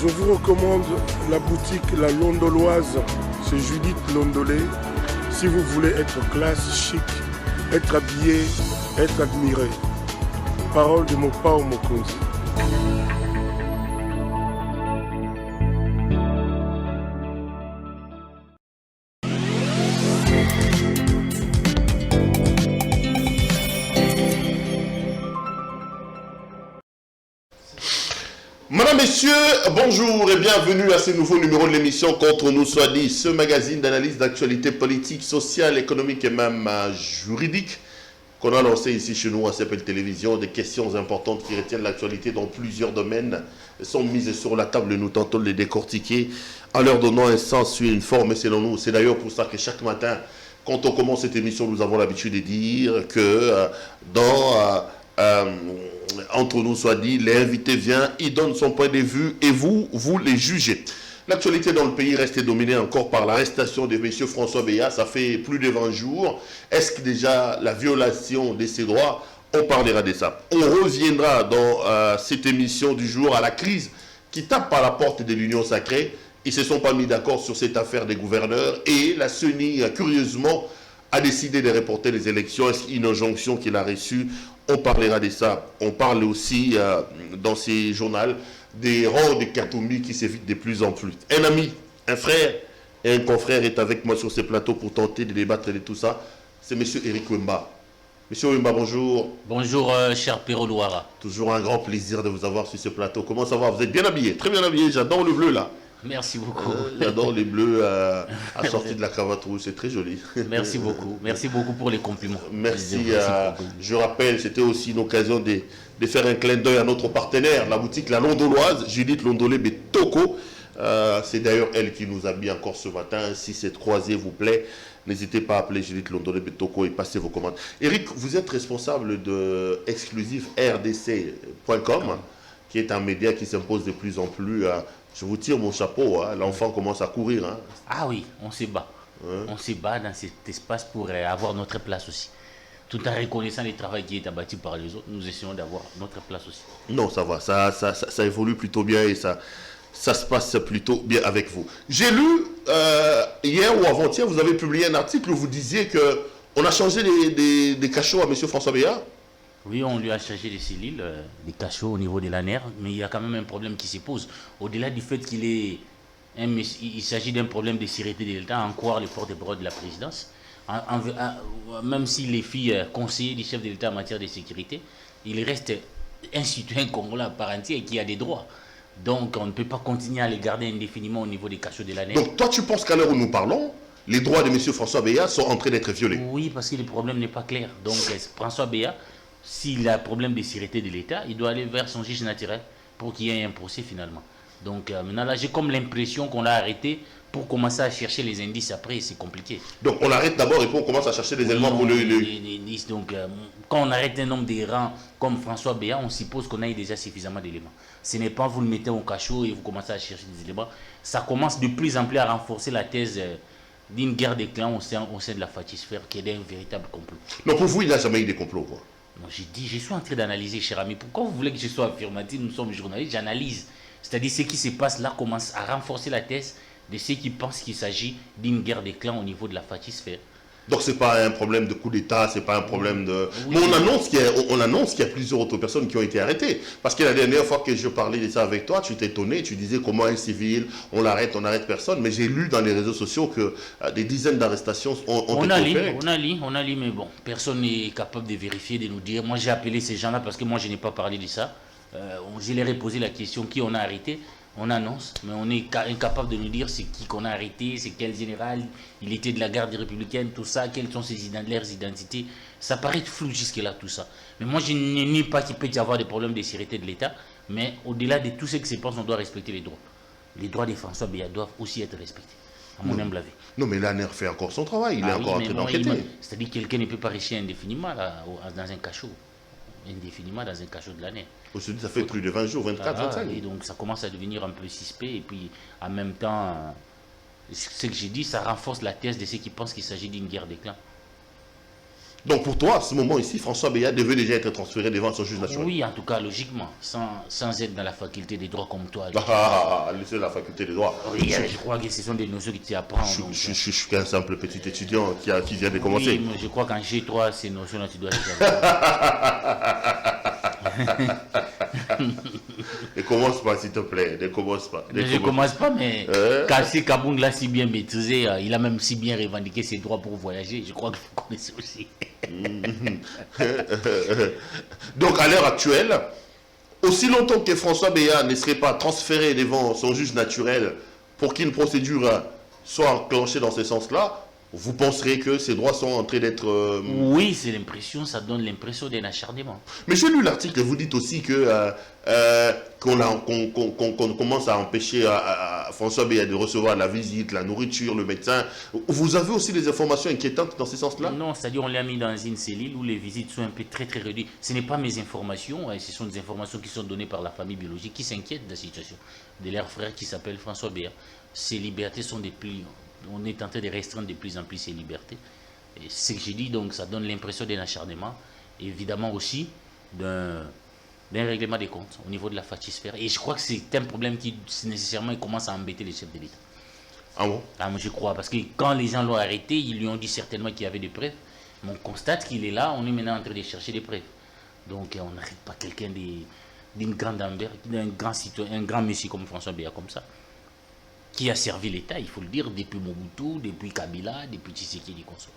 Je vous recommande la boutique La Londoloise, c'est Judith Londolé. Si vous voulez être classe, chic, être habillé, être admiré. Parole de Mopao Mokonzi. Madame, messieurs, bonjour et bienvenue à ce nouveau numéro de l'émission Contre nous soit dit, ce magazine d'analyse d'actualité politique, sociale, économique et même juridique qu'on a lancé ici chez nous à CPL Télévision. Des questions importantes qui retiennent l'actualité dans plusieurs domaines sont mises sur la table et nous tentons de les décortiquer en leur donnant un sens et une forme. Et selon nous, c'est d'ailleurs pour ça que chaque matin, quand on commence cette émission, nous avons l'habitude de dire que entre nous soit dit, l'invité vient, il donne son point de vue et vous les jugez. L'actualité dans le pays reste dominée encore par l'arrestation de M. François Béat. Ça fait plus de 20 jours. Est-ce que déjà la violation de ses droits, on parlera de ça. On reviendra dans cette émission du jour à la crise qui tape à la porte de l'Union sacrée. Ils ne se sont pas mis d'accord sur cette affaire des gouverneurs et la CENI, curieusement, a décidé de reporter les élections. Est-ce une injonction qu'il a reçue? On parlera de ça. On parle aussi dans ces journaux des rangs de Katoumi qui s'évitent de plus en plus. Un ami, un frère et un confrère est avec moi sur ce plateau pour tenter de débattre de tout ça. C'est M. Eric Wemba. M. Wemba, bonjour. Bonjour, cher Péro Louara. Toujours un grand plaisir de vous avoir sur ce plateau. Comment ça va? Vous êtes bien habillé, très bien habillé. J'adore le bleu là. Merci beaucoup. J'adore les bleus assortis de la cravate rouge, c'est très joli. Merci beaucoup. Merci beaucoup pour les compliments. Merci. Je rappelle, c'était aussi une occasion de faire un clin d'œil à notre partenaire, la boutique La Londoloise, Judith Londolé Betoko. C'est d'ailleurs elle qui nous habille encore ce matin. Si c'est croisé vous plaît, n'hésitez pas à appeler Judith Londolé Betoko et passer vos commandes. Eric, vous êtes responsable de exclusif rdc.com, qui est un média qui s'impose de plus en plus. Je vous tire mon chapeau, hein. L'enfant commence à courir. Hein. Ah oui, on se bat. Hein? On se bat dans cet espace pour avoir notre place aussi. Tout en reconnaissant le travail qui est abattu par les autres, nous essayons d'avoir notre place aussi. Non, ça va, ça évolue plutôt bien et ça se passe plutôt bien avec vous. J'ai lu hier ou avant-hier, vous avez publié un article où vous disiez qu'on a changé des cachots à M. François Béat. Oui, on lui a changé des cellules, des cachots au niveau de la nerf, mais il y a quand même un problème qui se pose. Au-delà du fait il s'agit d'un problème de sécurité de l'État, en croire les porte-parole de la présidence. Même s'il est filles conseiller du chef de l'État en matière de sécurité, il reste un citoyen congolais à part entière qui a des droits. Donc on ne peut pas continuer à les garder indéfiniment au niveau des cachots de la nerf. Donc toi tu penses qu'à l'heure où nous parlons, les droits de M. François Béat sont en train d'être violés? Oui, parce que le problème n'est pas clair. Donc François Béat, s'il a un problème de sécurité de l'État, il doit aller vers son juge naturel pour qu'il y ait un procès finalement. Donc maintenant là, j'ai comme l'impression qu'on l'a arrêté pour commencer à chercher les indices après, c'est compliqué. Donc on arrête d'abord et puis on commence à chercher des éléments pour les indices. Donc quand on arrête un homme d'errant comme François Béat, on suppose qu'on a eu déjà suffisamment d'éléments. Ce n'est pas vous le mettez au cachot et vous commencez à chercher des éléments. Ça commence de plus en plus à renforcer la thèse d'une guerre des clans au sein de la Fatisphère qui est un véritable complot. Donc pour vous, il n'a jamais eu de complot, quoi. Non, j'ai dit, je suis en train d'analyser, cher ami. Pourquoi vous voulez que je sois affirmatif? Nous sommes journalistes, j'analyse. C'est-à-dire ce qui se passe là commence à renforcer la thèse de ceux qui pensent qu'il s'agit d'une guerre des clans au niveau de la Fatisphère. Donc ce n'est pas un problème de coup d'État, ce n'est pas un problème de... Oui. Mais on annonce qu'il y a plusieurs autres personnes qui ont été arrêtées. Parce que la dernière fois que je parlais de ça avec toi, tu t'étonnais, tu disais comment un civil, on n'arrête personne. Mais j'ai lu dans les réseaux sociaux que des dizaines d'arrestations ont été opérées. On a lu, mais bon, personne n'est capable de vérifier, de nous dire. Moi j'ai appelé ces gens-là parce que moi je n'ai pas parlé de ça. Je leur ai posé la question, qui on a arrêté? On annonce, mais on est incapable de nous dire c'est qui qu'on a arrêté, c'est quel général, il était de la garde républicaine, tout ça, quelles sont leurs identités. Ça paraît flou jusque-là, tout ça. Mais moi, je ne nie pas qu'il peut y avoir des problèmes de sécurité de l'État, mais au-delà de tout ce qui se passe, on doit respecter les droits. Les droits de François Béat doivent aussi être respectés, à mon humble avis. Non, mais l'ANR fait encore son travail, il est encore en train d'enquêter. C'est-à-dire que quelqu'un ne peut pas rester indéfiniment là, dans un cachot. Indéfiniment dans un cachot de l'année. Aujourd'hui, ça fait plus de 20 jours, 24, 25. Et donc ça commence à devenir un peu suspect. Et puis en même temps, ce que j'ai dit, ça renforce la thèse de ceux qui pensent qu'il s'agit d'une guerre des clans. Donc pour toi, à ce moment ici, François Béat devait déjà être transféré devant son juge national. Oui, en tout cas, logiquement, sans être dans la faculté des droits comme toi. Laissez la faculté des droits. Oui, je crois que ce sont des notions que tu apprends. Je suis qu'un simple petit étudiant qui vient de commencer. Oui, mais je crois qu'en G3, ces notions-là, tu dois les avoir. Ne commence pas, s'il te plaît. Ne commence pas. Je ne commence pas, mais Kassi Kaboung l'a si bien maîtrisé, il a même si bien revendiqué ses droits pour voyager. Je crois que vous connaissez aussi. Donc, à l'heure actuelle, aussi longtemps que François Béat ne serait pas transféré devant son juge naturel pour qu'une procédure soit enclenchée dans ce sens-là, vous penserez que ces droits sont en train d'être... Oui, c'est l'impression, ça donne l'impression d'un acharnement. Mais j'ai lu l'article, vous dites aussi que qu'on commence à empêcher à François Béat de recevoir la visite, la nourriture, le médecin. Vous avez aussi des informations inquiétantes dans ce sens-là? Non, c'est-à-dire on l'a mis dans une cellule où les visites sont un peu très réduites. Ce n'est pas mes informations, ce sont des informations qui sont données par la famille biologique qui s'inquiète de la situation de leur frère qui s'appelle François Béat. Ces libertés sont des plus... On est en train de restreindre de plus en plus ces libertés. Et ce que j'ai dit, donc, ça donne l'impression d'un acharnement, évidemment aussi d'un règlement des comptes au niveau de la fatisphère. Et je crois que c'est un problème qui nécessairement commence à embêter les chefs de l'État. Ah bon? Ah, moi je crois, parce que quand les gens l'ont arrêté, ils lui ont dit certainement qu'il y avait des preuves. Mais on constate qu'il est là, on est maintenant en train de chercher des preuves. Donc on n'arrête pas quelqu'un d'une grande ambiance, d'un grand citoyen, un grand monsieur comme François Béat comme ça, qui a servi l'État, il faut le dire, depuis Mobutu, depuis Kabila, depuis Tshisekedi consort.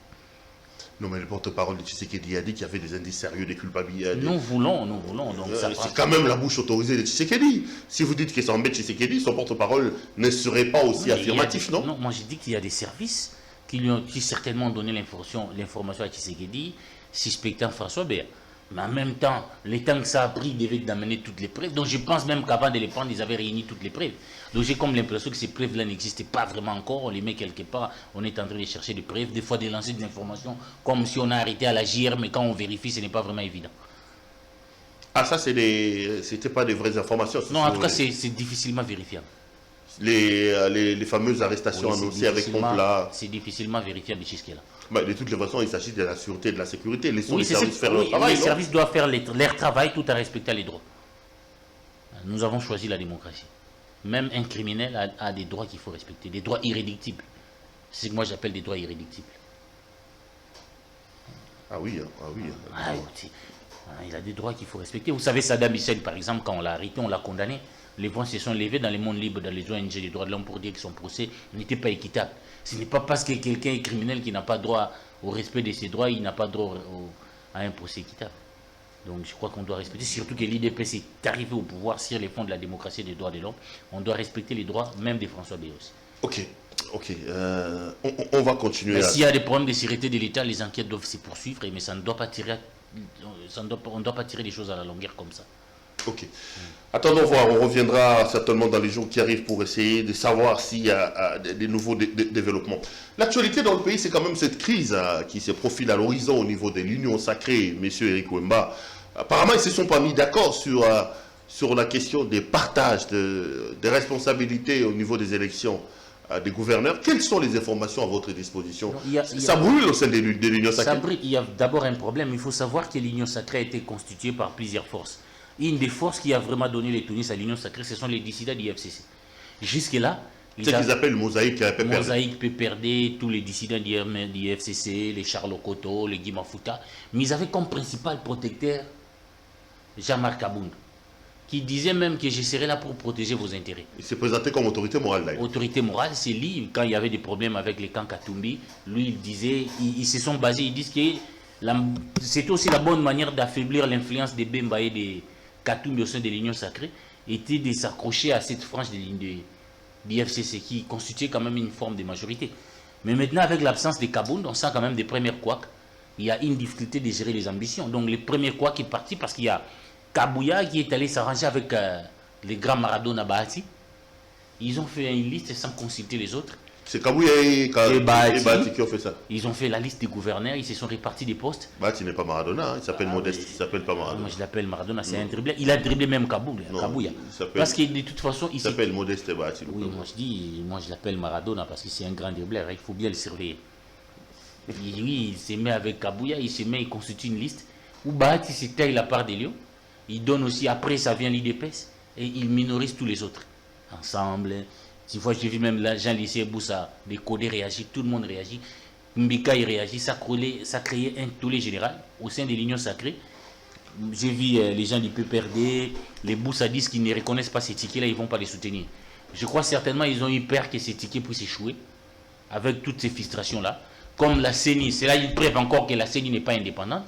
Non, mais le porte-parole de Tshisekedi a dit qu'il y avait des indices sérieux de culpabilité. Nous voulons. Donc c'est quand même la bouche autorisée de Tshisekedi. Si vous dites que ça embête Tshisekedi, son porte-parole ne serait pas aussi affirmatif, non? Non, moi j'ai dit qu'il y a des services qui certainement ont donné l'information à Tshisekedi, suspectant François Béat. Mais en même temps, le temps que ça a pris, il devait d'amener toutes les preuves. Donc je pense même qu'avant de les prendre, ils avaient réuni toutes les preuves. Donc j'ai comme l'impression que ces preuves-là n'existaient pas vraiment encore. On les met quelque part, on est en train de chercher des preuves, des fois de lancer des informations, comme si on a arrêté à la JR, mais quand on vérifie, ce n'est pas vraiment évident. Ah, ça, c'était pas des vraies informations? Non, en tout cas, c'est difficilement vérifiable. Les fameuses arrestations annoncées avec pompe là. C'est difficilement vérifiable jusqu'à là. Bah, de toutes les façons, il s'agit de la sûreté et de la sécurité. Laissons les services faire leur travail. Les services doivent faire leur travail tout en respectant les droits. Nous avons choisi la démocratie. Même un criminel a des droits qu'il faut respecter, des droits irréductibles. C'est ce que moi j'appelle des droits irréductibles. Ah oui. Il a des droits qu'il faut respecter. Vous savez, Saddam Hussein, par exemple, quand on l'a arrêté, on l'a condamné. Les voix se sont levées dans le monde libre, dans les ONG des droits de l'homme pour dire que son procès n'était pas équitable. Ce n'est pas parce que quelqu'un est criminel qui n'a pas droit au respect de ses droits, il n'a pas droit à un procès équitable. Donc je crois qu'on doit respecter, surtout que l'IDPS est arrivé au pouvoir sur les fonds de la démocratie et des droits de l'homme. On doit respecter les droits même de François Béat aussi. Ok. On va continuer. S'il y a des problèmes de sécurité de l'État, les enquêtes doivent se poursuivre, mais ça ne doit pas tirer, on ne doit pas tirer les choses à la longueur comme ça. Ok. Attendons voir, on reviendra certainement dans les jours qui arrivent pour essayer de savoir s'il y a des nouveaux développements. L'actualité dans le pays, c'est quand même cette crise qui se profile à l'horizon au niveau de l'Union sacrée. Monsieur Eric Wemba, apparemment, ils ne se sont pas mis d'accord sur la question des partages des responsabilités au niveau des élections des gouverneurs. Quelles sont les informations à votre disposition? Ça brûle au sein de l'Union sacrée. Ça brûle. Il y a d'abord un problème. Il faut savoir que l'Union sacrée a été constituée par plusieurs forces. Une des forces qui a vraiment donné les tonus à l'Union sacrée, ce sont les dissidents du FCC. Jusque-là, c'est ce qu'ils appellent Mosaïque PPRD. Mosaïque PPRD, tous les dissidents du FCC, les Charles Koto, les Guy Mafuta. Mais ils avaient comme principal protecteur Jean-Marc Abound, qui disait même que je serais là pour protéger vos intérêts. Il s'est présenté comme autorité morale. Là. Autorité morale, c'est lui, quand il y avait des problèmes avec les camps Katumbi, lui il disait, ils se sont basés, ils disent que c'était aussi la bonne manière d'affaiblir l'influence des Bemba et des Katumbi au sein de l'Union sacrée, était de s'accrocher à cette frange du FCC qui constituait quand même une forme de majorité. Mais maintenant, avec l'absence de Kabound, on sent quand même des premières couacs. Il y a une difficulté de gérer les ambitions. Donc les premiers couacs est parti parce qu'il y a Kabouya qui est allé s'arranger avec les grands Maradona Bahati. Ils ont fait une liste sans consulter les autres. C'est Kabouya et Bahati qui ont fait ça. Ils ont fait la liste des gouverneurs, ils se sont répartis des postes. Bahati n'est pas Maradona, hein. Il s'appelle Modeste, il s'appelle pas Maradona. Moi je l'appelle Maradona, c'est un dribbleur. Il a dribblé même Kabouya. Parce que de toute façon, il s'appelle Modeste Bahati. Oui, moi je l'appelle Maradona parce que c'est un grand dribbleur, il faut bien le surveiller. Oui, il se met avec Kabouya, il constitue une liste où Bahati se taille la part des lions. Il donne aussi, après ça vient l'IDPS et il minorise tous les autres. Ensemble, tu vois, j'ai vu même là, Jean-Lycée Boussa, des codés réagissent, tout le monde réagit. Mbika il réagit, ça créait un tollé général au sein de l'Union sacrée. J'ai vu les gens du PPRD, les Boussadistes qui ne reconnaissent pas ces tickets-là, ils ne vont pas les soutenir. Je crois certainement qu'ils ont eu peur que ces tickets puissent échouer avec toutes ces frustrations-là. Comme la CENI, c'est là une preuve encore que la CENI n'est pas indépendante.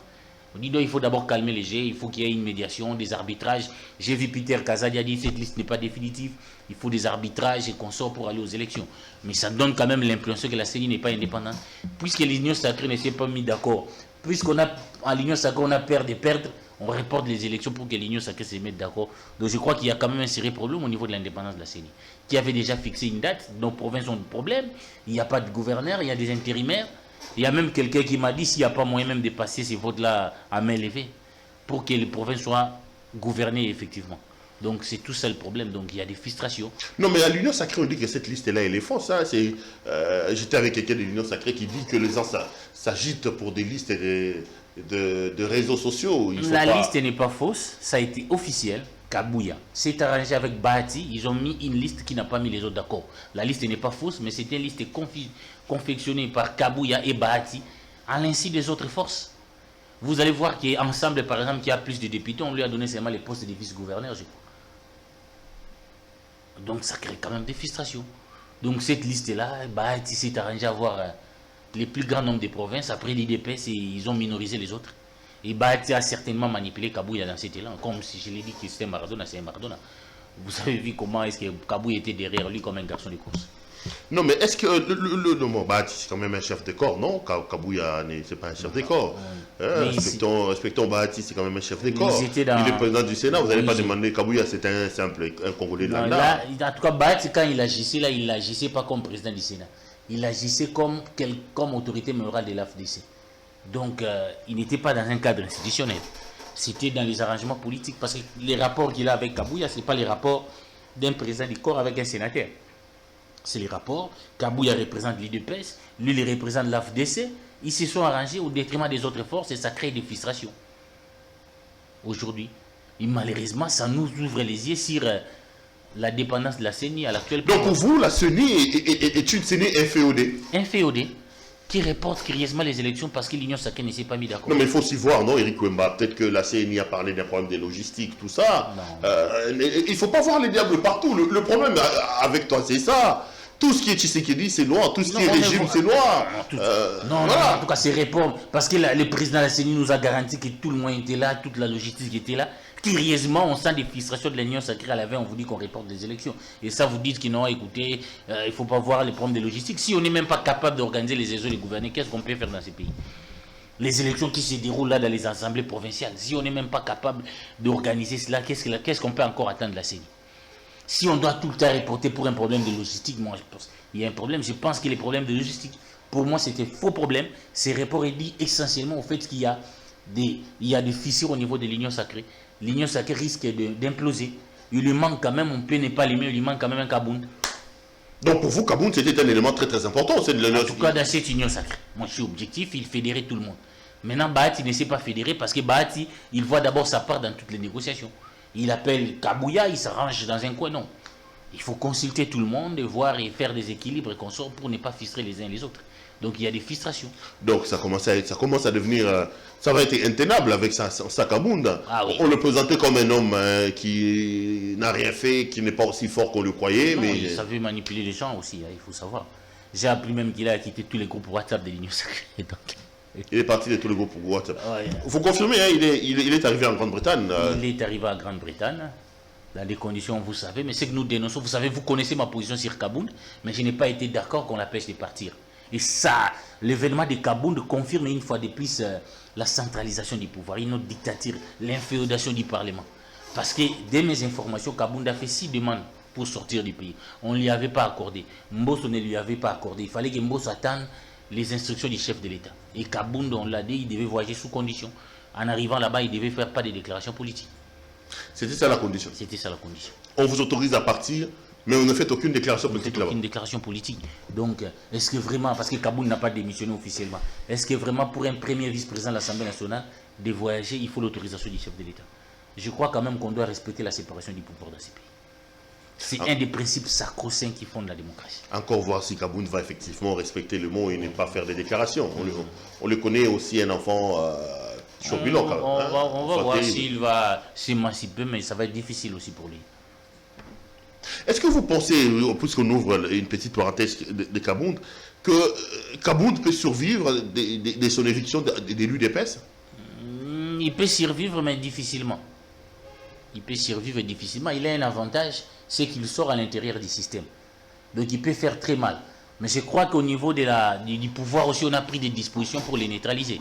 On dit donc il faut d'abord calmer les jets, il faut qu'il y ait une médiation, des arbitrages. J'ai vu Peter Kazadi a dit cette liste n'est pas définitive, il faut des arbitrages et qu'on sort pour aller aux élections. Mais ça donne quand même l'impression que la CENI n'est pas indépendante. Puisque l'Union sacrée ne s'est pas mis d'accord, puisqu'on a, à l'Union sacrée, on a peur de perdre, on reporte les élections pour que l'Union sacrée se mette d'accord. Donc je crois qu'il y a quand même un sérieux problème au niveau de l'indépendance de la CENI, qui avait déjà fixé une date. Nos provinces ont des problèmes, il n'y a pas de gouverneur, il y a des intérimaires. Il y a même quelqu'un qui m'a dit s'il n'y a pas moyen même de passer ces votes-là à main levée pour que les provinces soient gouvernées effectivement. Donc c'est tout ça le problème, donc il y a des frustrations. Non mais à l'Union sacrée on dit que cette liste-là elle est fausse. Hein. J'étais avec quelqu'un de l'Union sacrée qui dit que les gens s'agitent pour des listes de réseaux sociaux. La liste n'est pas fausse, ça a été officiel. Kabouya s'est arrangé avec Bahati, ils ont mis une liste qui n'a pas mis les autres d'accord. La liste n'est pas fausse, mais c'était une liste confectionnée par Kabouya et Bahati à l'insu des autres forces. Vous allez voir qu'ensemble, par exemple, qu'il y a plus de députés, on lui a donné seulement les postes de vice-gouverneur, je crois. Donc ça crée quand même des frustrations. Donc cette liste-là, Bahati s'est arrangé à avoir les plus grands nombres de provinces, après l'IDPS, et ils ont minorisé les autres. Et Bahati a certainement manipulé Kabouya dans cet élan, comme si je l'ai dit que c'était Maradona, c'est Maradona. Vous avez vu comment est-ce que Kabouya était derrière lui comme un garçon de course. Non, mais est-ce que le mot Bahati, c'est quand même un chef de corps, non? Kabouya, c'est pas un chef de corps. Respectons Bahati, c'est quand même un chef de corps. Il est président du Sénat, vous n'allez pas demander Kabouya, c'est un simple Congolais de la en tout cas, Bahati, quand il agissait, là, il n'agissait pas comme président du Sénat. Il agissait comme autorité morale de l'AFDC. Donc, il n'était pas dans un cadre institutionnel. C'était dans les arrangements politiques. Parce que les rapports qu'il a avec Kabouya, ce n'est pas les rapports d'un président du corps avec un sénateur. C'est les rapports. Kabouya représente l'IDPS, lui, il représente l'AFDC. Ils se sont arrangés au détriment des autres forces et ça crée des frustrations. Aujourd'hui. Et malheureusement, ça nous ouvre les yeux sur la dépendance de la CENI à l'actuel. Donc, pour vous, la CENI est une CENI inféodée. Inféodée. Qui reporte curieusement les élections parce que l'Union sacrée ne s'est pas mis d'accord. Non, mais il faut s'y voir, non, Eric Wemba? Peut-être que la CNI a parlé d'un problème de logistique, tout ça. Il ne faut pas voir les diables partout. Le problème avec toi, c'est ça. Tout ce qui est Tshisekedi, c'est noir. Tout ce qui est régime, c'est noir. Non, en tout cas, c'est répondre. Parce que le président de la CENI nous a garanti que tout le monde était là, toute la logistique était là. Curieusement, on sent des frustrations de l'Union sacrée à la veille, on vous dit qu'on reporte les élections. Et ça, vous dites qu'ils n'ont écouté, il ne faut pas voir les problèmes de logistique. Si on n'est même pas capable d'organiser les élections et de gouverner, qu'est-ce qu'on peut faire dans ces pays? Les élections qui se déroulent là dans les assemblées provinciales, si on n'est même pas capable d'organiser cela, qu'est-ce qu'on peut encore attendre de la CENI? Si on doit tout le temps reporter pour un problème de logistique, moi je pense qu'il y a un problème. Je pense que les problèmes de logistique, pour moi, c'était faux problème. Ces reports est dit essentiellement au fait qu'il y a des fissures au niveau de l'Union sacrée. L'Union sacrée risque d'imploser. Il lui manque quand même, on peut ne pas l'aimer, il lui manque quand même un Kabound. Donc pour vous, Kabound, c'était un élément très très important. En tout cas, dans cette Union sacrée. Moi, je suis objectif, il fédérait tout le monde. Maintenant, Bahati ne s'est pas fédéré parce que Bahati, il voit d'abord sa part dans toutes les négociations. Il appelle Kabouya, il s'arrange dans un coin, non. Il faut consulter tout le monde, voir et faire des équilibres et qu'on sort pour ne pas frustrer les uns les autres. Donc il y a des frustrations. Donc ça commence à devenir, ça va être intenable avec sa Kabound. Ah, oui. On le présentait comme un homme qui n'a rien fait, qui n'est pas aussi fort qu'on le croyait. Non, mais il savait manipuler les gens aussi, il faut savoir. J'ai appris même qu'il a quitté tous les groupes WhatsApp de l'Union sacrée. Il est parti de tous les groupes WhatsApp. Ouais. Vous confirmez, hein, il est arrivé en Grande-Bretagne. Il est arrivé en Grande-Bretagne, dans des conditions, vous savez, mais c'est que nous dénonçons, vous savez, vous connaissez ma position sur Kabound, mais je n'ai pas été d'accord qu'on l'empêche de partir. Et ça, l'événement de Kabound confirme une fois de plus la centralisation du pouvoir, une autre dictature, l'inféodation du Parlement. Parce que, dès mes informations, Kabound a fait 6 demandes pour sortir du pays. On ne lui avait pas accordé. Mbosso ne lui avait pas accordé. Il fallait que Mbosso attende les instructions du chef de l'État. Et Kabound, on l'a dit, il devait voyager sous condition. En arrivant là-bas, il devait faire pas de déclaration politique. C'était ça la condition. C'était ça la condition. On vous autorise à partir Mais on n'a fait aucune déclaration politique là-bas. Aucune déclaration politique. Donc, est-ce que vraiment, parce que Kaboun n'a pas démissionné officiellement, est-ce que vraiment pour un premier vice-président de l'Assemblée nationale de voyager, il faut l'autorisation du chef de l'État? Je crois quand même qu'on doit respecter la séparation du pouvoir dans ces pays. C'est un des principes sacro-saints qui fondent la démocratie. Encore voir si Kaboun va effectivement respecter le mot et ne pas faire des déclarations. On le connaît aussi un enfant turbulent quand même. On va voir s'il va s'émanciper, mais ça va être difficile aussi pour lui. Est-ce que vous pensez, puisqu'on ouvre une petite parenthèse de Kaboun, que Kaboun peut survivre de son éviction de l'UDPS? Il peut survivre, mais difficilement. Il peut survivre difficilement. Il a un avantage, c'est qu'il sort à l'intérieur du système. Donc il peut faire très mal. Mais je crois qu'au niveau du pouvoir aussi, on a pris des dispositions pour les neutraliser.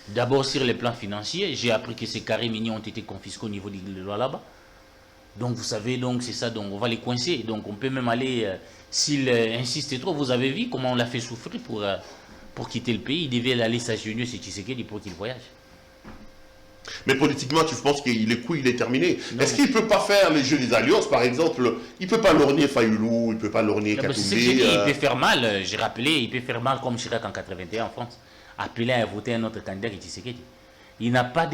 D'abord sur le plan financier, j'ai appris que ces carrés miniers ont été confisqués au niveau des lois là-bas. Donc vous savez, donc c'est ça, donc on va les coincer. Donc on peut même aller, s'il insiste trop, vous avez vu comment on l'a fait souffrir pour quitter le pays. Il devait aller s'agenouiller chez Tshisekedi pour qu'il voyage. Mais politiquement, tu penses que le coup, il est terminé. Est-ce qu'il ne peut pas faire les jeux des alliances, par exemple? Il ne peut pas lorgner Fayoulou, il ne peut pas lorgner Katumbi. Il peut faire mal, j'ai rappelé, il peut faire mal comme Chirac en 81 en France. Appeler à voter un autre candidat qui Tshisekedi. Il n'a pas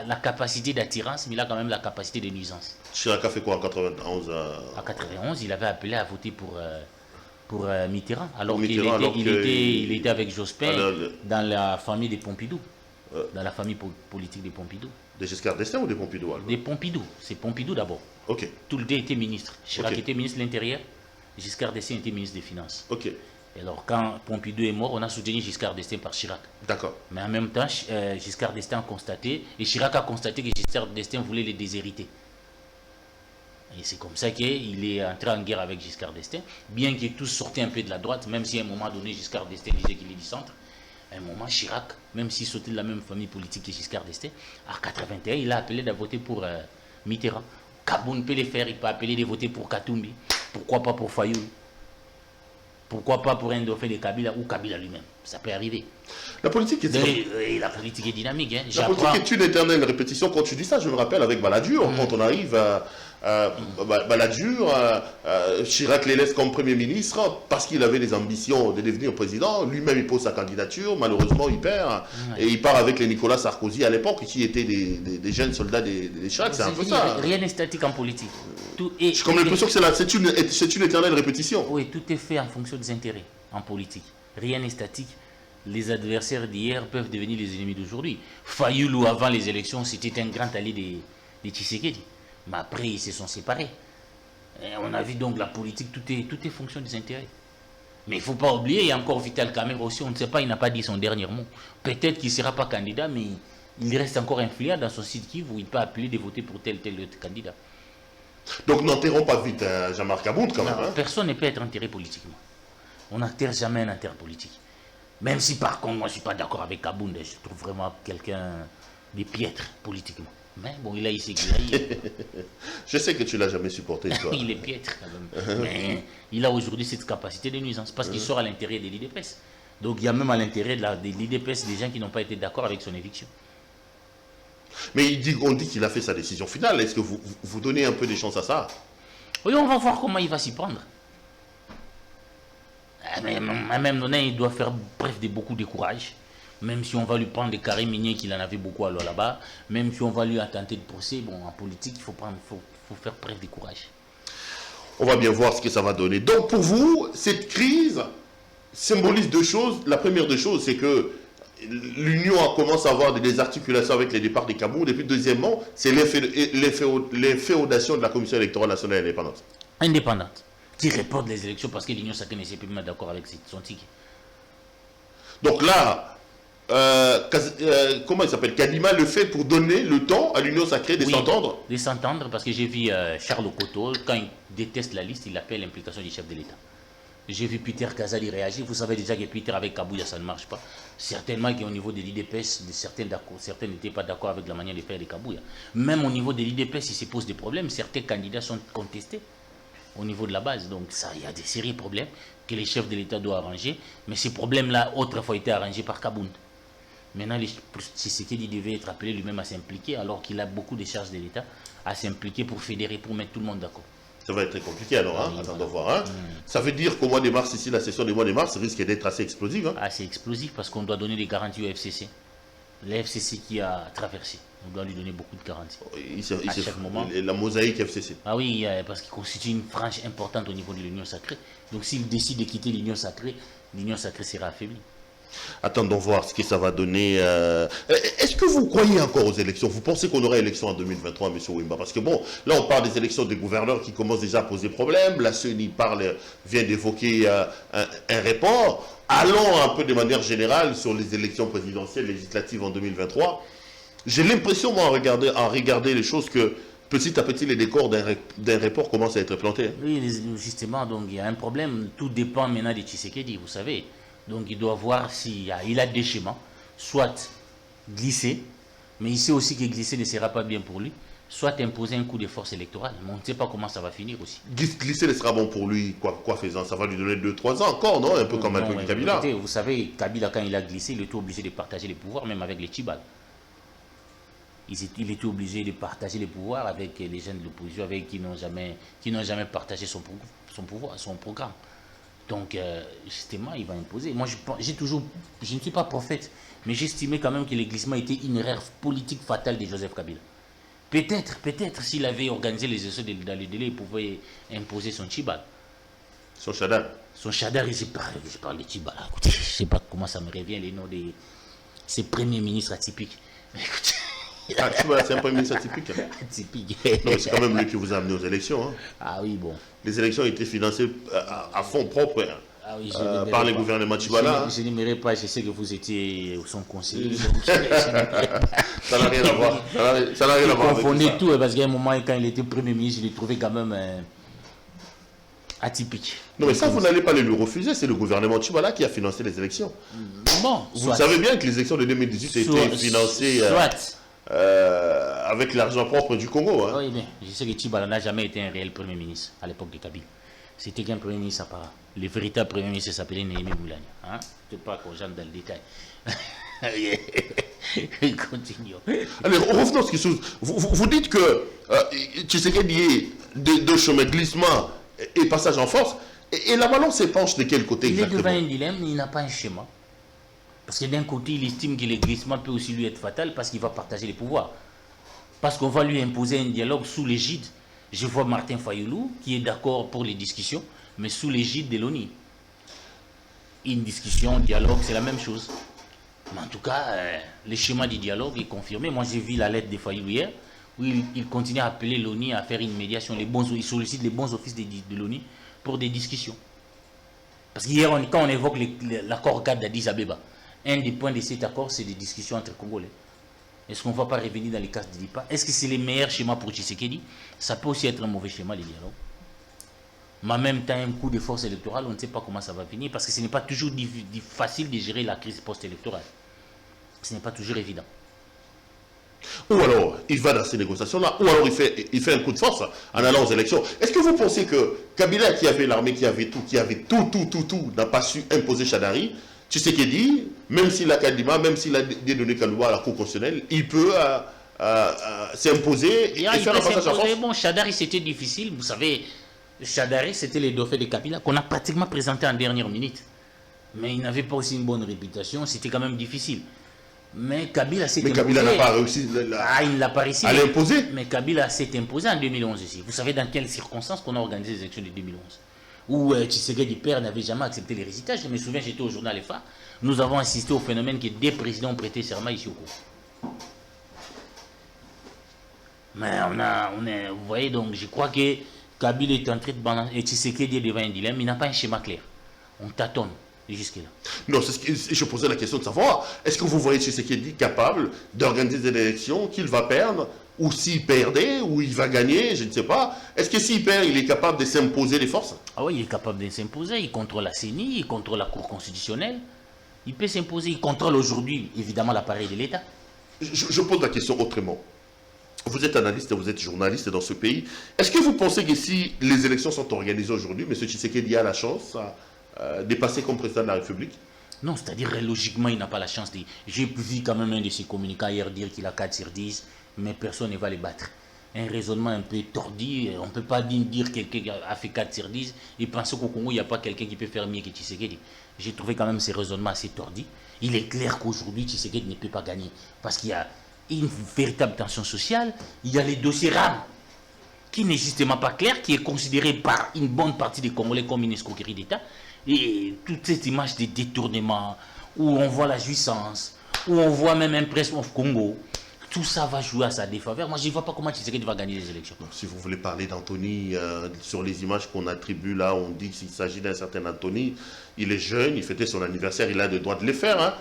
la capacité d'attirance, mais il a quand même la capacité de nuisance. Chirac a fait quoi en 91 En 91, il avait appelé à voter pour Mitterrand, alors qu'il était avec Jospin dans la famille des Pompidou. Dans la famille politique des Pompidou. De Giscard d'Estaing ou des Pompidou alors? Des Pompidou, c'est Pompidou d'abord. Ok. Tout le deux était ministre. Chirac était ministre de l'Intérieur, Giscard d'Estaing était ministre des Finances. Ok. Et alors quand Pompidou est mort, on a soutenu Giscard d'Estaing par Chirac. D'accord. Mais en même temps, Giscard d'Estaing a constaté, et Chirac a constaté que Giscard d'Estaing voulait les déshériter. Et c'est comme ça qu'il est entré en guerre avec Giscard d'Estaing, bien que tous sortaient un peu de la droite, même si à un moment donné, Giscard d'Estaing disait qu'il est du centre. À un moment, Chirac, même s'il sortait de la même famille politique que Giscard d'Estaing, en 81, il a appelé de voter pour Mitterrand. Kaboun peut les faire, il peut appeler de voter pour Katumbi. Pourquoi pas pour Fayoulou? Pourquoi pas pour un dauphin de Kabila ou Kabila lui-même? Ça peut arriver. La politique la politique est dynamique. Hein. La politique est une éternelle répétition. Quand tu dis ça, je me rappelle avec Balladur, quand on arrive Balladur, Chirac les laisse comme Premier ministre parce qu'il avait des ambitions de devenir président. Lui-même, il pose sa candidature. Malheureusement, il perd. Et il part avec les Nicolas Sarkozy à l'époque, qui étaient des jeunes soldats des Chirac. C'est un peu ça. Rien n'est statique en politique. J'ai comme l'impression que c'est une éternelle répétition. Oui, tout est fait en fonction des intérêts en politique. Rien n'est statique. Les adversaires d'hier peuvent devenir les ennemis d'aujourd'hui. Fayoulou, avant les élections, c'était un grand allié de Tshisekedi. Mais après, ils se sont séparés. Et on a vu donc la politique, tout est fonction des intérêts. Mais il ne faut pas oublier, il y a encore Vital Kamerhe aussi, on ne sait pas, il n'a pas dit son dernier mot. Peut-être qu'il ne sera pas candidat, mais il reste encore influent dans son site Kivu où il peut appeler de voter pour tel autre candidat. Donc n'enterrons pas vite Jean-Marc Aboud quand même. Non, personne ne peut être enterré politiquement. On n'enterre jamais un enterre politique. Même si par contre, moi je ne suis pas d'accord avec Kaboun, je trouve vraiment quelqu'un de piètre politiquement. Mais bon, il a ici qu'il a. Je sais que tu ne l'as jamais supporté, toi. Il est piètre quand même. Mais il a aujourd'hui cette capacité de nuisance parce qu'il sort à l'intérieur de l'IDPS. Donc il y a même à l'intérieur de l'IDPS des gens qui n'ont pas été d'accord avec son éviction. Mais on dit qu'il a fait sa décision finale. Est-ce que vous donnez un peu de chance à ça? Oui, on va voir comment il va s'y prendre. Mais même donné, il doit faire preuve de beaucoup de courage. Même si on va lui prendre des carrés miniers qu'il en avait beaucoup alors là-bas, même si on va lui attenter de procès, bon, en politique, il faut faire preuve de courage. On va bien voir ce que ça va donner. Donc pour vous, cette crise symbolise deux choses. La première des choses, c'est que l'Union commence à avoir des articulations avec les départs des Cameroun. Et puis deuxièmement, c'est l'inféodation de la Commission électorale nationale indépendante. Indépendante. Qui reporte les élections parce que l'Union sacrée ne s'est plus mettre d'accord avec son ticket. Donc là, comment il s'appelle, Kadima le fait pour donner le temps à l'Union sacrée de s'entendre. De s'entendre, parce que j'ai vu Charles Okoto, quand il déteste la liste, il appelle l'implication du chef de l'État. J'ai vu Peter Kazali réagir. Vous savez déjà que Peter avec Kabouya, ça ne marche pas. Certainement qu'au niveau de l'IDPS, certains n'étaient pas d'accord avec la manière de faire de Kabouya. Même au niveau de l'IDPS, il se pose des problèmes. Certains candidats sont contestés au niveau de la base. Donc ça, il y a des sérieux problèmes que les chefs de l'État doivent arranger. Mais ces problèmes-là, autrefois, étaient arrangés par Kabound. Maintenant, Tshisekedi devait être appelé lui-même à s'impliquer, alors qu'il a beaucoup de charges de l'État, à s'impliquer pour fédérer, pour mettre tout le monde d'accord. Ça va être très compliqué alors, hein? Attendons voir. Hein? Ça veut dire qu'au mois de mars, ici, la session du mois de mars risque d'être assez explosive. Hein? Ah, c'est explosif parce qu'on doit donner des garanties au FCC. Le FCC qui a traversé, on doit lui donner beaucoup de garanties. À chaque moment. La mosaïque FCC. Ah oui, parce qu'il constitue une frange importante au niveau de l'Union sacrée. Donc s'il décide de quitter l'Union sacrée sera affaiblie. Attendons voir ce que ça va donner. Est-ce que vous croyez encore aux élections? Vous pensez qu'on aura élection en 2023, M. Wimba? Parce que bon, là on parle des élections des gouverneurs qui commencent déjà à poser problème. La CENI vient d'évoquer un report. Allons un peu de manière générale sur les élections présidentielles législatives en 2023. J'ai l'impression, moi, en regarder les choses, que petit à petit, les décors d'un report commencent à être plantés. Oui, justement, donc il y a un problème. Tout dépend maintenant de Tshisekedi, vous savez. Donc il doit voir s'il a des schémas, soit glisser, mais il sait aussi que glisser ne sera pas bien pour lui, soit imposer un coup de force électorale. Mais on ne sait pas comment ça va finir aussi. Glisser ne sera bon pour lui, quoi faisant? Ça va lui donner 2-3 ans encore, non? Un peu comme un peu Kabila. Écoutez, vous savez, Kabila, quand il a glissé, il était obligé de partager les pouvoirs, même avec les Tchibal. Il était obligé de partager les pouvoirs avec les jeunes de l'opposition, avec qui n'ont jamais partagé son pouvoir, son programme. Donc, justement, il va imposer. Moi, je ne suis pas prophète, mais j'estimais quand même que le glissement était une erreur politique fatale de Joseph Kabila. Peut-être, s'il avait organisé les élections dans les délais, il pouvait imposer son Tchibal. Son Chadar. Son Chadar, je parle de Tchibal. Écoutez, je ne sais pas comment ça me revient, les noms de ces premiers ministres atypiques. Écoutez. Ah, Tchibal, c'est un premier ministre atypique. Atypique. Non, c'est quand même lui qui vous a amené aux élections. Hein. Ah oui, bon. Les élections ont été financées à fonds propres par les gouvernements Tchibala. Je n'aimerais pas, je sais que vous étiez son conseiller. Ça n'a rien à voir. Ça n'a rien à voir. Vous confondez tout, parce qu'à un moment, quand il était Premier ministre, je l'ai trouvé quand même atypique. Non, mais ça, vous n'allez pas le lui refuser. C'est le gouvernement Tchibala qui a financé les élections. Bon, vous savez bien que les élections de 2018 ont été financées avec l'argent propre du Congo. Hein. Oui, mais je sais que Tchibala n'a jamais été un réel Premier ministre à l'époque de Kabila. C'était qu'un Premier ministre à part. Le véritable Premier ministre s'appelait Néhémie Moulania. Hein? Je ne sais pas qu'on j'entre dans le détail. Continuons. Allez, revenons à ce qui se... Vous dites que Tshisekedi est de chemin glissement et passage en force. Et la balance s'épanche de quel côté exactement? Il est devant un dilemme, il n'a pas un schéma. Parce que d'un côté, il estime que le glissement peut aussi lui être fatal parce qu'il va partager les pouvoirs. Parce qu'on va lui imposer un dialogue sous l'égide. Je vois Martin Fayoulou qui est d'accord pour les discussions, mais sous l'égide de l'ONU. Une discussion, un dialogue, c'est la même chose. Mais en tout cas, le schéma du dialogue est confirmé. Moi, j'ai vu la lettre de Fayoulou hier, où il continue à appeler l'ONU à faire une médiation. Il sollicite les bons offices de l'ONU pour des discussions. Parce qu'hier, quand on évoque l'accord cadre d'Addis Abeba, un des points de cet accord, c'est des discussions entre Congolais. Est-ce qu'on ne va pas revenir dans les cas de DIPA? Est-ce que c'est le meilleur schéma pour Tshisekedi? Ça peut aussi être un mauvais schéma, les dialogues. Mais en même temps, un coup de force électorale, on ne sait pas comment ça va finir, parce que ce n'est pas toujours facile de gérer la crise post-électorale. Ce n'est pas toujours évident. Ou alors, il va dans ces négociations-là, ou alors il fait un coup de force en allant aux élections. Est-ce que vous pensez que Kabila, qui avait l'armée, qui avait tout, n'a pas su imposer Chadari? Tshisekedi, même s'il a Kadima, même s'il a dédonné Kalouba à la Cour constitutionnelle, il peut s'imposer et faire un passage en force. Bon, Chadari, c'était difficile. Vous savez, Chadari, c'était les dauphins de Kabila qu'on a pratiquement présenté en dernière minute. Mais il n'avait pas aussi une bonne réputation. C'était quand même difficile. Mais Kabila s'est imposé. Mais Kabila n'a pas réussi il n'a pas réussi à l'imposer. Mais Kabila s'est imposé en 2011 ici. Vous savez dans quelles circonstances qu'on a organisé les élections de 2011? Où Tshisekedi père n'avait jamais accepté les résultats. Je me souviens, j'étais au journal EFA. Nous avons assisté au phénomène que des présidents ont prêté serment ici au Congo. Mais vous voyez, donc je crois que Kabila est en train de balancer, et Tshisekedi est devant un dilemme, il n'a pas un schéma clair. On tâtonne jusque-là. Non, c'est ce que je posais la question de savoir, est-ce que vous voyez Tshisekedi capable d'organiser des élections qu'il va perdre, ou s'il perdait, ou il va gagner, je ne sais pas. Est-ce que s'il perd, il est capable de s'imposer les forces? Ah oui, il est capable de s'imposer, il contrôle la CENI, il contrôle la Cour constitutionnelle, il peut s'imposer, il contrôle aujourd'hui, évidemment, l'appareil de l'État. Je pose la question autrement. Vous êtes analyste et vous êtes journaliste dans ce pays. Est-ce que vous pensez que si les élections sont organisées aujourd'hui, M. Tshisekedi a la chance de passer comme président de la République? Non, c'est-à-dire logiquement, il n'a pas la chance de... J'ai vu quand même un de ses communicants hier dire qu'il a 4 sur 10, mais personne ne va les battre. un raisonnement un peu tordu. On ne peut pas dire que quelqu'un a fait 4 sur 10 et penser qu'au Congo, il n'y a pas quelqu'un qui peut faire mieux que Tshisekedi. J'ai trouvé quand même ces raisonnements assez tordus. Il est clair qu'aujourd'hui, Tshisekedi ne peut pas gagner parce qu'il y a une véritable tension sociale. Il y a les dossiers RAM qui n'est justement pas clair, qui est considéré par une bonne partie des Congolais comme une escroquerie d'État. Et toute cette image de détournement, où on voit la jouissance, où on voit même un Press of Congo, tout ça va jouer à sa défaveur. Moi, je ne vois pas comment Tshisekedi va gagner les élections. Si vous voulez parler d'Anthony, sur les images qu'on attribue là, on dit qu'il s'agit d'un certain Anthony. Il est jeune, il fêtait son anniversaire, il a le droit de le faire. Hein.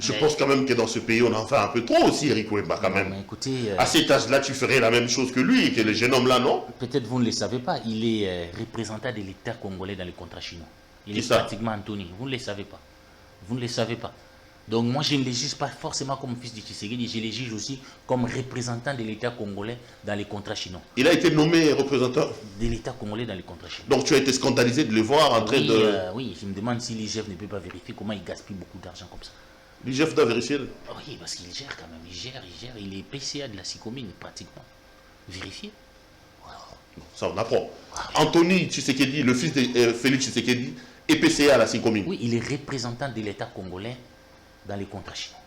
Je pense quand même que dans ce pays, on en fait un peu trop aussi, Eric Wemba, quand même. Écoutez, à cet âge-là, tu ferais la même chose que lui, que les jeunes hommes là, non? Peut-être vous ne le savez pas, il est représentant de l'État congolais dans les contrats chinois. Il est pratiquement Anthony, vous ne le savez pas. Vous ne le savez pas. Donc moi, je ne les juge pas forcément comme fils de Tshisekedi, je les juge aussi comme représentant de l'État congolais dans les contrats chinois. Il a été nommé représentant de l'État congolais dans les contrats chinois. Donc tu as été scandalisé de le voir en train de... oui, je me demande si l'IGF ne peut pas vérifier comment il gaspille beaucoup d'argent comme ça. L'IGF doit vérifier? Oui, parce qu'il gère quand même, il gère. Il est PCA de la Sicomine, pratiquement. Vérifier. Wow. Ça, on apprend. Wow. Anthony Tshisekedi, le fils de Félix Tshisekedi, est PCA à la Sicomine. Oui, il est représentant de l'État congolais dans les contrats chinois.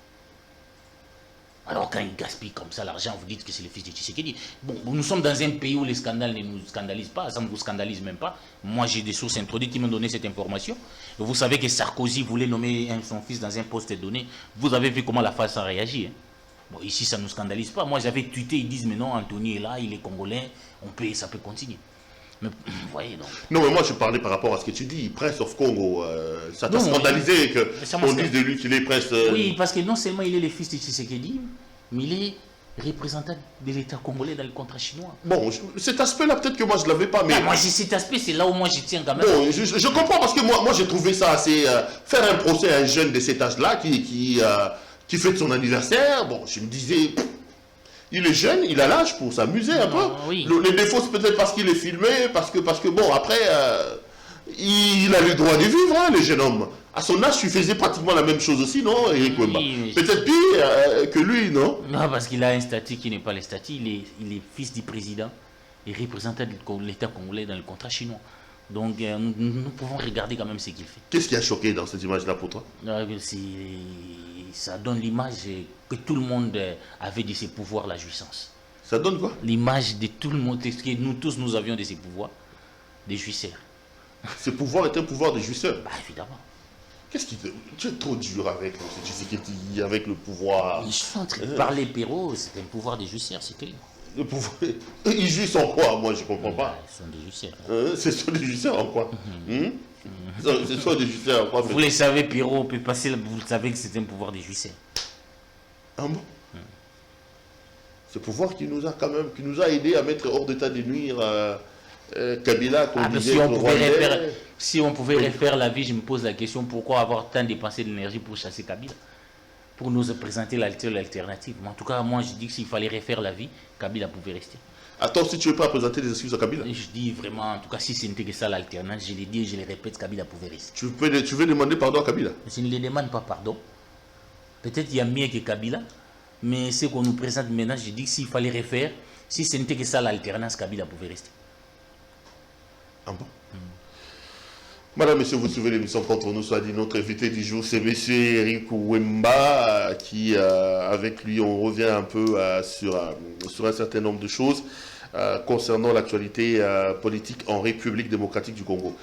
Alors quand il gaspille comme ça l'argent, vous dites que c'est le fils de Tshisekedi. Bon, nous sommes dans un pays où les scandales ne nous scandalisent pas, ça ne vous scandalise même pas. Moi, j'ai des sources introduites qui m'ont donné cette information. Vous savez que Sarkozy voulait nommer son fils dans un poste donné. Vous avez vu comment la face a réagi. Hein? Bon, ici, ça ne nous scandalise pas. Moi, j'avais tweeté, ils disent, mais non, Anthony est là, il est congolais, ça peut continuer. Mais vous voyez donc. Non, mais moi je parlais par rapport à ce que tu dis, Prince of Congo. Ça t'a scandalisé qu'on dise de lui qu'il est prince. Oui, parce que non seulement il est le fils de Tshisekedi, mais il est représentant de l'État congolais dans le contrat chinois. Bon, cet aspect-là, peut-être que moi je ne l'avais pas. Mais moi, cet aspect, c'est là où moi je tiens quand même. Bon, je comprends parce que moi j'ai trouvé ça assez. Faire un procès à un jeune de cet âge-là qui fête son anniversaire, bon, je me disais. Il est jeune, il a l'âge pour s'amuser un peu. Oui. Les défauts, c'est peut-être parce qu'il est filmé, parce que bon, après, il a le droit de vivre, hein, les jeunes hommes. À son âge, tu faisais pratiquement la même chose aussi, non, Eric Wemba? Oui, peut-être pire que lui, non? Non, parce qu'il a un statut qui n'est pas le statut. Il est fils du président et représentant de l'État congolais dans le contrat chinois. Donc, nous pouvons regarder quand même ce qu'il fait. Qu'est-ce qui a choqué dans cette image-là pour toi? Ça donne l'image que tout le monde avait de ses pouvoirs, la jouissance. Ça donne quoi? L'image de tout le monde, que nous tous nous avions de ses pouvoirs, des jouisseurs. Ce pouvoir est un pouvoir de jouisseur? Bah, évidemment. Qu'est-ce qui te... Tu es trop dur avec le pouvoir. Ils sont en train de parler Perrault, c'est un pouvoir des jouisseurs, c'est clair. Le pouvoir... Ils jouissent en quoi? Moi, je ne comprends pas. Ils sont des jouisseurs. Ce sont des jouisseurs en quoi? Ce sont des jouisseurs en quoi? Vous le savez, Perrault peut passer, vous le savez que c'est un pouvoir des jouisseurs. Ah bon? Ce pouvoir qui nous a quand même, qui nous a aidé à mettre hors d'état de nuire Kabila, qu'on disait si on pouvait refaire la vie, je me pose la question, pourquoi avoir tant dépensé d'énergie pour chasser Kabila? Pour nous présenter l'alternative. En tout cas, moi je dis que s'il fallait refaire la vie, Kabila pouvait rester. Attends, si tu ne veux pas présenter des excuses à Kabila? Je dis vraiment, en tout cas, si ce n'était que ça l'alternance, je l'ai dit et je le répète, Kabila pouvait rester. Tu veux demander pardon à Kabila? Je ne lui demande pas pardon. Peut-être qu'il y a mieux que Kabila, mais ce qu'on nous présente maintenant, je dis que s'il fallait refaire, si ce n'était que ça l'alternance, Kabila pouvait rester. Ah bon? Madame, Monsieur, vous suivez l'émission Contre nous, soit dit notre invité du jour, c'est Monsieur Eric Wemba, qui, avec lui, on revient un peu sur un certain nombre de choses concernant l'actualité politique en République démocratique du Congo.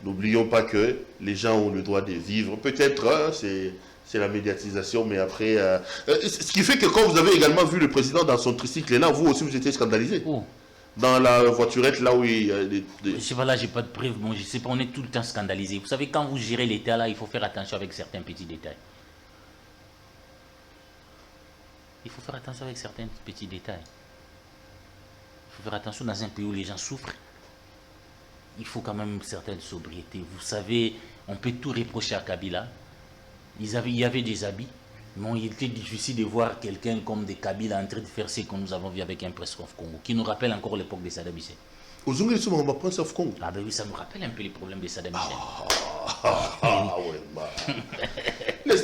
N'oublions pas que les gens ont le droit de vivre. Peut-être, c'est la médiatisation, mais après... ce qui fait que quand vous avez également vu le président dans son tricycle, là, vous aussi, vous étiez scandalisé. Oh. Dans la voiturette, là où il y a des... Je sais pas, là, j'ai pas de preuves. Bon, je sais pas, on est tout le temps scandalisé. Vous savez, quand vous gérez l'État, là, il faut faire attention avec certains petits détails. Il faut faire attention avec certains petits détails. Il faut faire attention dans un pays où les gens souffrent. Il faut quand même une certaine sobriété. Vous savez, on peut tout reprocher à Kabila. Il y avait des habits. Mais il était difficile de voir quelqu'un comme des Kabila en train de faire ce que nous avons vu avec un Prince of Congo, qui nous rappelle encore l'époque de Saddam Hussein. Aujourd'hui, nous sommes en Prince of Congo. Ah ben oui, ça nous rappelle un peu les problèmes de Saddam Hussein. Ouais, bah.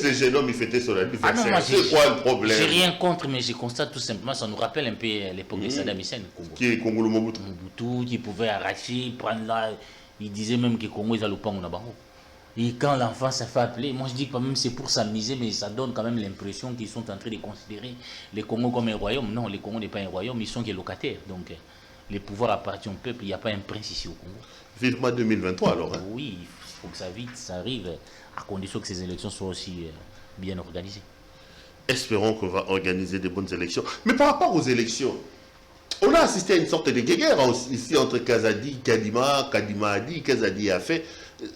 laisse les jeunes hommes y fêter son anniversaire. C'est quoi le problème? J'ai rien contre, mais je constate tout simplement, ça nous rappelle un peu l'époque de Saddam Hussein. Qui est Congolo Mobutu. Mobutu, qui pouvait arracher, prendre là. Il disait même que Congo est à l'opang ou là-bas. Et quand l'enfant s'est fait appeler, moi je dis quand même c'est pour s'amuser, mais ça donne quand même l'impression qu'ils sont en train de considérer les Congos comme un royaume. Non, les Congos n'est pas un royaume, ils sont des locataires. Donc les pouvoirs appartiennent au peuple, il n'y a pas un prince ici au Congo. Vivement 2023 alors. Hein? Oui, il faut que ça arrive, à condition que ces élections soient aussi bien organisées. Espérons qu'on va organiser des bonnes élections. Mais par rapport aux élections, on a assisté à une sorte de guerre ici entre Kazadi, Kadima a dit, Kazadi a fait.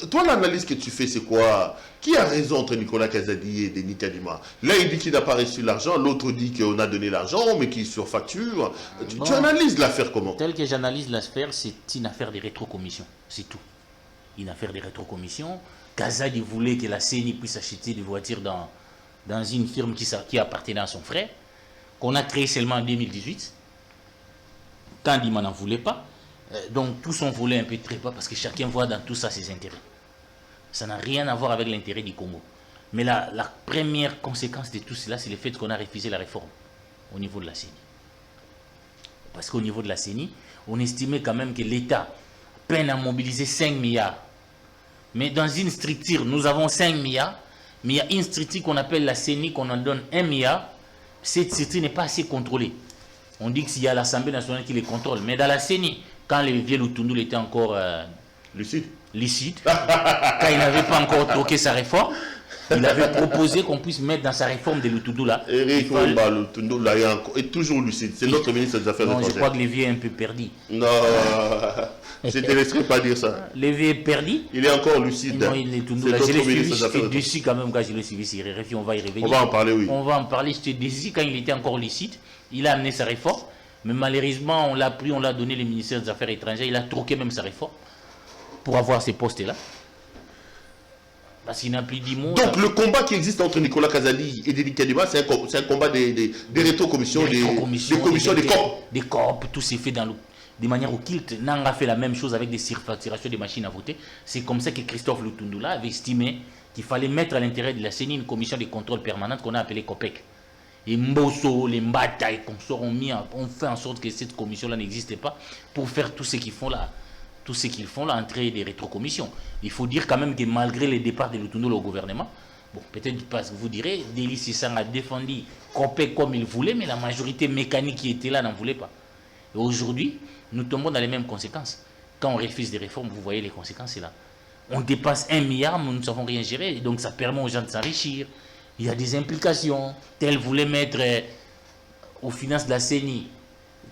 Toi, l'analyse que tu fais, c'est quoi? Qui a raison entre Nicolas Kazadi et Denis Kadima? L'un, il dit qu'il n'a pas reçu l'argent, l'autre dit qu'on a donné l'argent, mais qu'il surfacture. Tu analyses l'affaire comment? Tel que j'analyse l'affaire, c'est une affaire de rétrocommission. C'est tout. Une affaire de rétrocommission. Kazadi voulait que la CENI puisse acheter des voitures dans une firme qui appartenait à son frère, qu'on a créé seulement en 2018. Kadima n'en voulait pas. Donc tous ont volé un peu très bas parce que chacun voit dans tout ça ses intérêts. Ça n'a rien à voir avec l'intérêt du Congo. Mais la première conséquence de tout cela, c'est le fait qu'on a refusé la réforme au niveau de la CENI. Parce qu'au niveau de la CENI, on estimait quand même que l'État peine à mobiliser 5 milliards. Mais dans une structure, nous avons 5 milliards, mais il y a une structure qu'on appelle la CENI, qu'on en donne 1 milliard. Cette structure n'est pas assez contrôlée. On dit qu'il y a l'Assemblée nationale qui les contrôle. Mais dans la CENI, quand le vieux Lutundu était encore licite, quand il n'avait pas encore troqué sa réforme, il avait proposé qu'on puisse mettre dans sa réforme de Lutundu là. Eric Omba Lutundu là est toujours lucide. C'est notre ministre des Affaires étrangères. Je crois que le vieux est un peu perdu. Non, je ne te laisserai pas dire ça. Le vieux est perdu. Il est encore lucide. Non, il est Lutundu là. Je l'ai suivi, j'étais déçu quand même quand je l'ai suivi. On va y revenir. On va en parler, oui. On va en parler. J'étais déçu quand il était encore lucide. Il a amené sa réforme. Mais malheureusement, on l'a pris, on l'a donné le ministère des Affaires étrangères. Il a troqué même sa réforme pour avoir ces postes-là. Parce qu'il n'a plus 10 mots. Donc le combat qui existe entre Nicolas Kazadi et Denis Kadima, c'est un combat des rétrocommissions, des commissions, des COP. Des COP, tout s'est fait de manière occulte. Nanga a fait la même chose avec des surfacturations des machines à voter. C'est comme ça que Christophe Lutundula avait estimé qu'il fallait mettre à l'intérieur de la CENI une commission de contrôle permanente qu'on a appelée COPEC. Et Mbosso, les Mbata et consorts ont fait en sorte que cette commission-là n'existait pas pour faire tout ce qu'ils font là. Tout ce qu'ils font là, entrer des rétrocommissions. Il faut dire quand même que malgré les départs de Lutundu au gouvernement, bon, peut-être parce que vous direz, Deli Sissang a défendu COPEC comme il voulait, mais la majorité mécanique qui était là n'en voulait pas. Et aujourd'hui, nous tombons dans les mêmes conséquences. Quand on refuse des réformes, vous voyez les conséquences là. On dépasse 1 milliard, mais nous ne savons rien gérer. Donc ça permet aux gens de s'enrichir. Il y a des implications. Tel voulait mettre aux finances de la CENI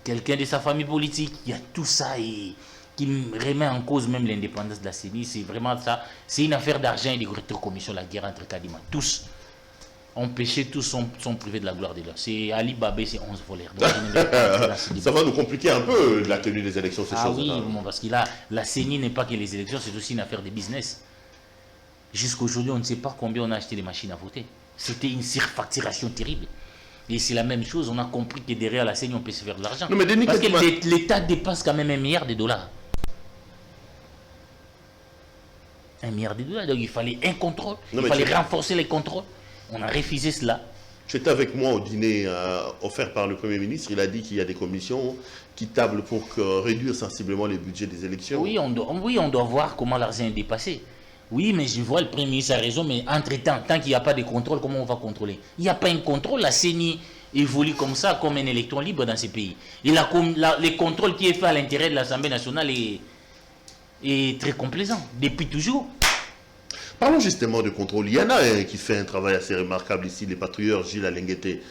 quelqu'un de sa famille politique. Il y a tout ça qui remet en cause même l'indépendance de la CENI. C'est vraiment ça. C'est une affaire d'argent et de rétrocommission, la guerre entre Kadima. Tous ont péché, tous sont privés de la gloire de l'heure. C'est Ali Babé, c'est 11 voleurs. Donc, ça va nous compliquer un peu la tenue des élections, ces choses-là. Oui, bon, parce que là, la CENI n'est pas que les élections, c'est aussi une affaire de business. Jusqu'aujourd'hui, on ne sait pas combien on a acheté des machines à voter. C'était une surfacturation terrible. Et c'est la même chose, on a compris que derrière la CENI, on peut se faire de l'argent. Parce que l'État dépasse quand même $1 milliard. 1 milliard $. Donc il fallait un contrôle, il fallait renforcer les contrôles. On a refusé cela. Tu étais avec moi au dîner offert par le Premier ministre. Il a dit qu'il y a des commissions qui tablent pour réduire sensiblement les budgets des élections. Oui, on doit voir comment l'argent est dépassé. Oui, mais je vois le Premier ministre a raison, mais entre-temps, tant qu'il n'y a pas de contrôle, comment on va contrôler? Il n'y a pas un contrôle, la CENI évolue comme ça, comme un électron libre dans ces pays. Et les contrôles qui est fait à l'intérieur de l'Assemblée nationale est très complaisant, depuis toujours. Parlons justement de contrôle. Il y en a un qui fait un travail assez remarquable ici, les patrouilleurs Gilles Alenguete,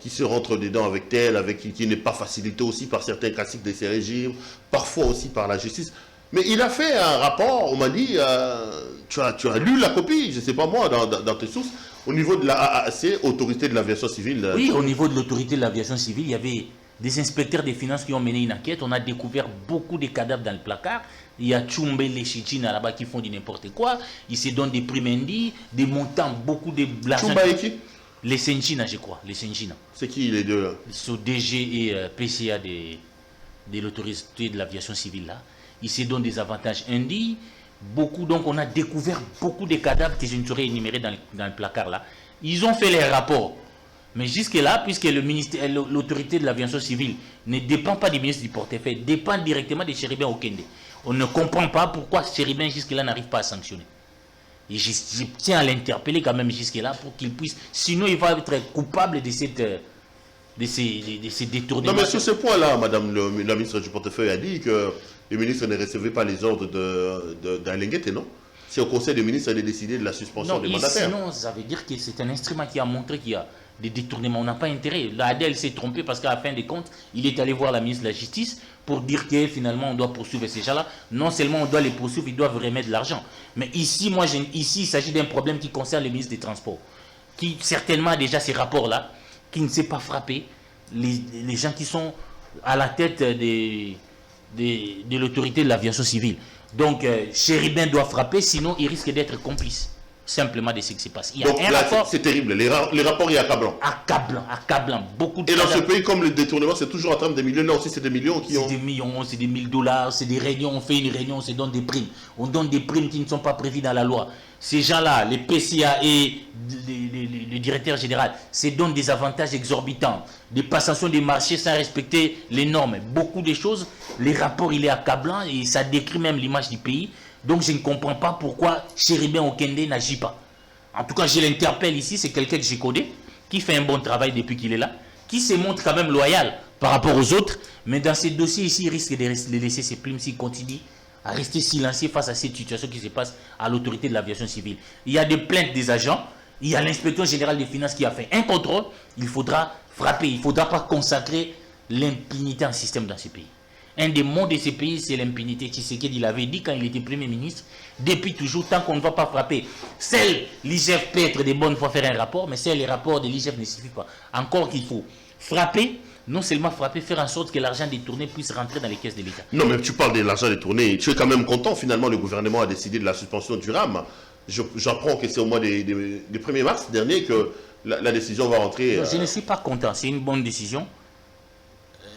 qui se rentrent dedans avec tel, qui n'est pas facilité aussi par certains classiques de ces régimes, parfois aussi par la justice. Mais il a fait un rapport, on m'a dit, tu as lu la copie, je ne sais pas moi, dans tes sources, au niveau de la AAC, Autorité de l'aviation civile. Oui, au niveau de l'Autorité de l'aviation civile, il y avait des inspecteurs des finances qui ont mené une enquête. On a découvert beaucoup de cadavres dans le placard. Il y a Tchumbe, les Chichina là-bas qui font du n'importe quoi. Ils se donnent des primes indies, des montants, beaucoup de l'argent. Tchumba et qui? Les Senchina, je crois. Les Senchina. C'est qui les deux là? Sont DG et PCA de l'Autorité de l'aviation civile là. Ils se donnent des avantages indis Beaucoup, donc on a découvert beaucoup de cadavres que je ne saurais énumérer dans le placard là. Ils ont fait les rapports. Mais jusque-là, puisque l'autorité de l'aviation civile ne dépend pas du ministre du portefeuille, dépend directement de Chéribin Okende. On ne comprend pas pourquoi Chéribin jusque-là n'arrive pas à sanctionner. Et je tiens à l'interpeller quand même jusque-là pour qu'il puisse... Sinon, il va être coupable de ces détournements. Non, mais sur ce point-là, Madame la ministre du portefeuille a dit que le ministre ne recevait pas les ordres d'Alenguete, non? C'est au conseil des ministres de décider de la suspension des mandataires. Sinon, ça veut dire que c'est un instrument qui a montré qu'il y a des détournements. On n'a pas intérêt. L'ADEL s'est trompé parce qu'à la fin des comptes, il est allé voir la ministre de la Justice pour dire que finalement on doit poursuivre ces gens-là. Non seulement on doit les poursuivre, ils doivent remettre de l'argent. Mais ici, il s'agit d'un problème qui concerne le ministre des Transports, qui certainement a déjà ces rapports-là, qui ne sait pas frapper les gens qui sont à la tête de l'autorité de l'aviation civile. Donc, Chéribin doit frapper, sinon il risque d'être complice. Simplement de ce qui se passe. Il y a donc un là, rapport. c'est terrible. Les rapports, il y a accablant. Accablant. Beaucoup de. Et dans ce pays, comme le détournement, c'est toujours en termes de millions. Là aussi, c'est des millions qui ont. C'est des millions, c'est des $1000, c'est des réunions. On fait une réunion, on se donne des primes. On donne des primes qui ne sont pas prévues dans la loi. Ces gens-là, les PCA et le directeur général, se donnent des avantages exorbitants. Des passations des marchés sans respecter les normes. Beaucoup de choses. Les rapports, il est accablant et ça décrit même l'image du pays. Donc je ne comprends pas pourquoi Chéribin Okende n'agit pas. En tout cas, je l'interpelle ici, c'est quelqu'un que j'ai codé, qui fait un bon travail depuis qu'il est là, qui se montre quand même loyal par rapport aux autres, mais dans ces dossiers ici, il risque de laisser ses plumes s'il continue à rester silencieux face à cette situation qui se passe à l'autorité de l'aviation civile. Il y a des plaintes des agents, il y a l'inspecteur général des finances qui a fait un contrôle, il faudra frapper, il ne faudra pas consacrer l'impunité en système dans ce pays. Un des mots de ce pays, c'est l'impunité. Tshisekedi l'avait dit quand il était Premier ministre. Depuis toujours, tant qu'on ne va pas frapper, seul l'IGF peut être de bonne foi faire un rapport, mais seul les rapports de l'IGF ne suffisent pas. Encore qu'il faut frapper, non seulement frapper, faire en sorte que l'argent détourné puisse rentrer dans les caisses de l'État. Non, mais tu parles de l'argent détourné. Tu es quand même content, finalement, le gouvernement a décidé de la suspension du RAM. J'apprends que c'est au mois du 1er mars dernier que la décision va rentrer. Non, je ne suis pas content. C'est une bonne décision.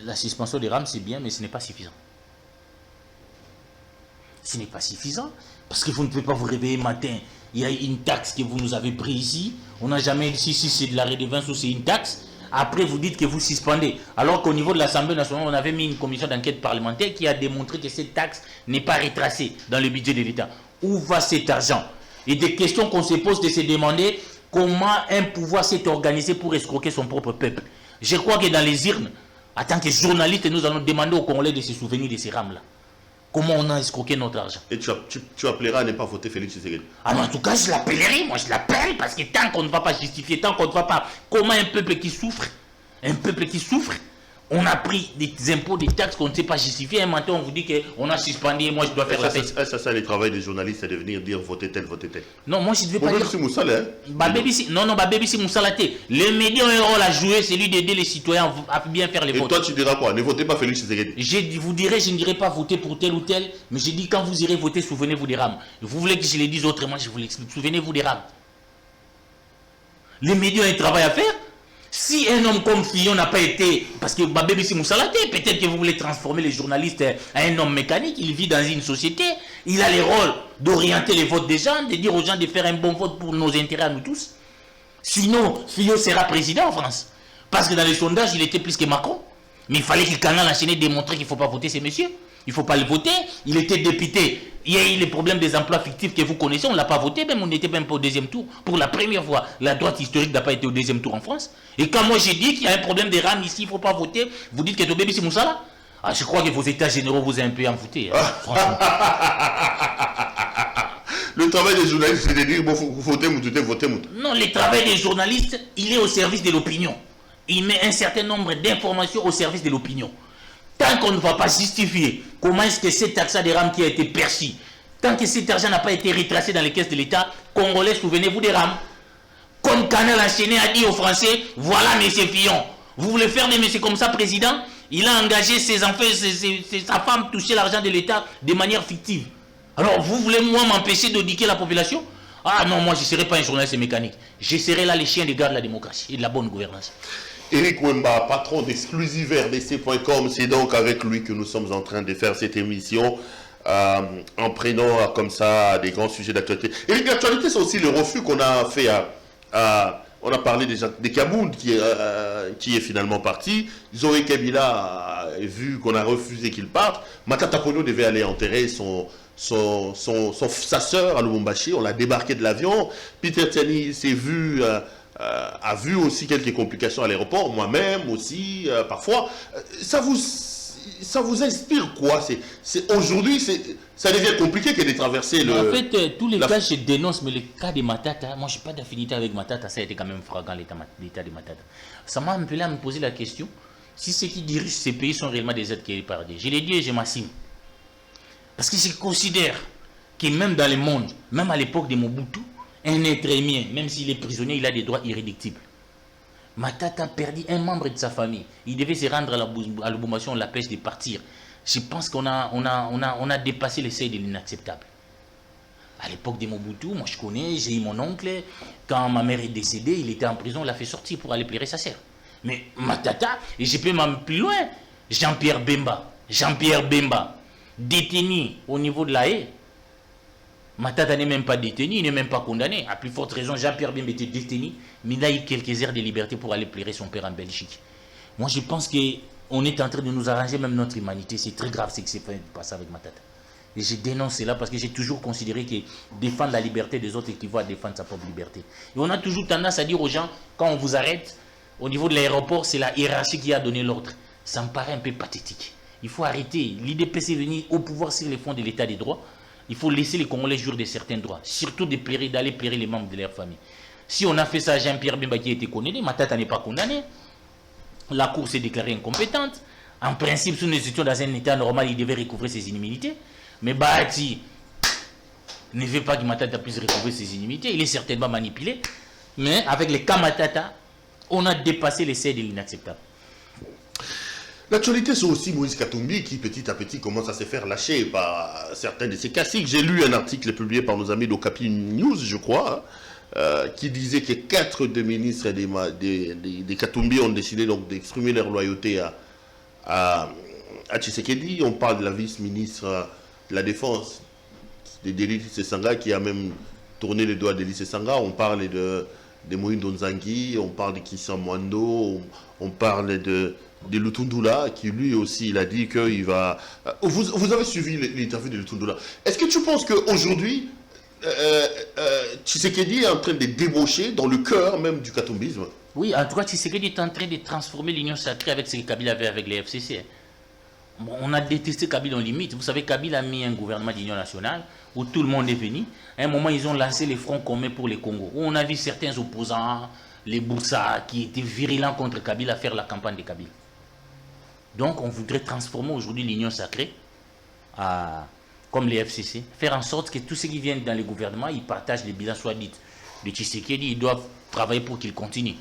La suspension des rames, c'est bien, mais ce n'est pas suffisant. Ce n'est pas suffisant, parce que vous ne pouvez pas vous réveiller matin. Il y a une taxe que vous nous avez prise ici. On n'a jamais dit si c'est de la redevance ou c'est une taxe. Après, vous dites que vous suspendez. Alors qu'au niveau de l'Assemblée nationale, on avait mis une commission d'enquête parlementaire qui a démontré que cette taxe n'est pas retracée dans le budget de l'État. Où va cet argent? Et des questions qu'on se pose de se demander comment un pouvoir s'est organisé pour escroquer son propre peuple. Je crois que dans les urnes, en tant que journaliste, nous allons demander aux Congolais de se souvenir de ces rames-là. Comment on a escroqué notre argent. Et tu appelleras à ne pas voter Félix Tshisekedi. Ah non, en tout cas, je l'appellerai. Moi, je l'appelle parce que tant qu'on ne va pas justifier, tant qu'on ne va pas... Comment un peuple qui souffre, on a pris des impôts, des taxes qu'on ne sait pas justifier. Un matin, on vous dit qu'on a suspendu et moi, je dois faire la paix. Ça, le travail des journalistes, c'est de venir dire voter tel, voter tel. Non, moi, je ne vais pas dire... Non, BBC Moussalate. Les médias ont un rôle à jouer, celui d'aider les citoyens à bien faire les votes. Et toi, tu diras quoi? Ne votez pas Félix Tshisekedi. Je ne dirai pas voter pour tel ou tel, mais j'ai dit quand vous irez voter, souvenez-vous des rames. Vous voulez que je les dise autrement, je vous l'explique. Souvenez-vous des rames. Les médias ont un travail à faire. Si un homme comme Fillon n'a pas été... Parce que BBC Moussalate, peut-être que vous voulez transformer les journalistes à un homme mécanique. Il vit dans une société. Il a le rôle d'orienter les votes des gens, de dire aux gens de faire un bon vote pour nos intérêts à nous tous. Sinon, Fillon sera président en France. Parce que dans les sondages, il était plus que Macron. Mais il fallait qu'il canal enchaîné démontrer qu'il ne faut pas voter ces messieurs. Il ne faut pas le voter. Il était député. Il y a eu les problèmes des emplois fictifs que vous connaissez. On ne l'a pas voté. Même on n'était même pas au deuxième tour. Pour la première fois, la droite historique n'a pas été au deuxième tour en France. Et quand moi j'ai dit qu'il y a un problème des rames ici, il ne faut pas voter, vous dites que Tobé c'est Moussala. Ah, je crois que vos états généraux vous ont un peu envoûté. Hein, franchement. Le travail des journalistes, c'est de dire bon, votez Moutouté, votez Moutouté. Non, le travail des journalistes, il est au service de l'opinion. Il met un certain nombre d'informations au service de l'opinion. Tant qu'on ne va pas justifier comment est-ce que cet accès des rames qui a été perçu, tant que cet argent n'a pas été retracé dans les caisses de l'État, Congolais, souvenez-vous des rames. Comme Canal enchaîné a dit aux Français, voilà M. Fillon. Vous voulez faire des messieurs comme ça, président? Il a engagé ses enfants, sa femme toucher l'argent de l'État de manière fictive. Alors vous voulez moi m'empêcher d'éduquer la population? Ah non, moi je ne serai pas un journaliste mécanique. Je serai là les chiens de garde de la démocratie et de la bonne gouvernance. Éric Wemba, patron d'Exclusive RDC.com, c'est donc avec lui que nous sommes en train de faire cette émission. en prenant comme ça des grands sujets d'actualité. Et l'actualité, c'est aussi le refus qu'on a fait on a parlé des Kaboul qui est finalement parti. Zoé Kabila, vu qu'on a refusé qu'il parte, Matata Ponyo devait aller enterrer sa sœur à Lubumbashi. On l'a débarqué de l'avion. Peter Tiani a vu aussi quelques complications à l'aéroport. Moi-même aussi, parfois. Ça vous inspire quoi? Aujourd'hui, ça devient compliqué que de traverser le... En fait, tous les cas, je dénonce, mais le cas de Matata, moi, je n'ai pas d'affinité avec Matata, ça a été quand même flagrant, l'état de Matata. Ça m'a appelé à me poser la question, si ceux qui dirigent ces pays sont réellement des êtres qui épargnent. Je l'ai dit et je m'assume. Parce que je considère que même dans le monde, même à l'époque de Mobutu, un être humain, même s'il est prisonnier, il a des droits irréductibles. Matata a perdu un membre de sa famille. Il devait se rendre à Lubumbashi, on l'empêche de partir. Je pense qu'on a dépassé le seuil de l'inacceptable. À l'époque de Mobutu, moi je connais, j'ai eu mon oncle. Quand ma mère est décédée, il était en prison, on l'a fait sortir pour aller pleurer sa sœur. Mais Matata, et je peux même plus loin, Jean-Pierre Bemba, détenu au niveau de la haie. Matata n'est même pas détenu, il n'est même pas condamné. À plus forte raison, Jean-Pierre Bemba était détenu, mais il a eu quelques heures de liberté pour aller pleurer son père en Belgique. Moi, je pense qu'on est en train de nous arranger même notre humanité. C'est très grave ce qui s'est passé avec Matata. Et je dénonce cela parce que j'ai toujours considéré que défendre la liberté des autres équivaut à défendre sa propre liberté. Et on a toujours tendance à dire aux gens, quand on vous arrête, au niveau de l'aéroport, c'est la hiérarchie qui a donné l'ordre. Ça me paraît un peu pathétique. Il faut arrêter. L'IDPC est venu au pouvoir sur les fonds de l'état des droits. Il faut laisser les Congolais jouir de certains droits, surtout d'aller plairer les membres de leur famille. Si on a fait ça à Jean-Pierre Bemba qui a été condamné, Matata n'est pas condamné. La Cour s'est déclarée incompétente. En principe, si nous étions dans un état normal, il devait recouvrer ses inimmunités. Mais Bahati ne veut pas que Matata puisse recouvrer ses inimmunités. Il est certainement manipulé. Mais avec les cas Matata, on a dépassé les seuils de l'inacceptable. L'actualité, c'est aussi Moïse Katumbi qui, petit à petit, commence à se faire lâcher par certains de ses classiques. J'ai lu un article publié par nos amis d'Okapi News, je crois, qui disait que 4 des ministres des Katumbi ont décidé donc d'exprimer leur loyauté à Tshisekedi. On parle de la vice-ministre de la Défense, d'Eli Sesanga, qui a même tourné les doigts d'Eli Sesanga. On parle de Moïndo Nzangi, on parle de Kissa Mwando, on parle de Lutundula, qui lui aussi, il a dit qu'il va... Vous avez suivi l'interview de Lutundula. Est-ce que tu penses qu'aujourd'hui, Tshisekedi est en train de débaucher dans le cœur même du katumbisme? Oui, en tout cas, Tshisekedi est en train de transformer l'union sacrée avec ce que Kabila avait avec les FCC. Bon, on a détesté Kabila en limite. Vous savez, Kabila a mis un gouvernement d'union nationale où tout le monde est venu. À un moment, ils ont lancé les fronts communs pour les Congo, où on a vu certains opposants, les Boussa, qui étaient virulents contre Kabila, faire la campagne de Kabila. Donc, on voudrait transformer aujourd'hui l'union sacrée, comme les FCC, faire en sorte que tous ceux qui viennent dans le gouvernement, ils partagent les bilans soit dit de Tshisekedi, ils doivent travailler pour qu'il continue.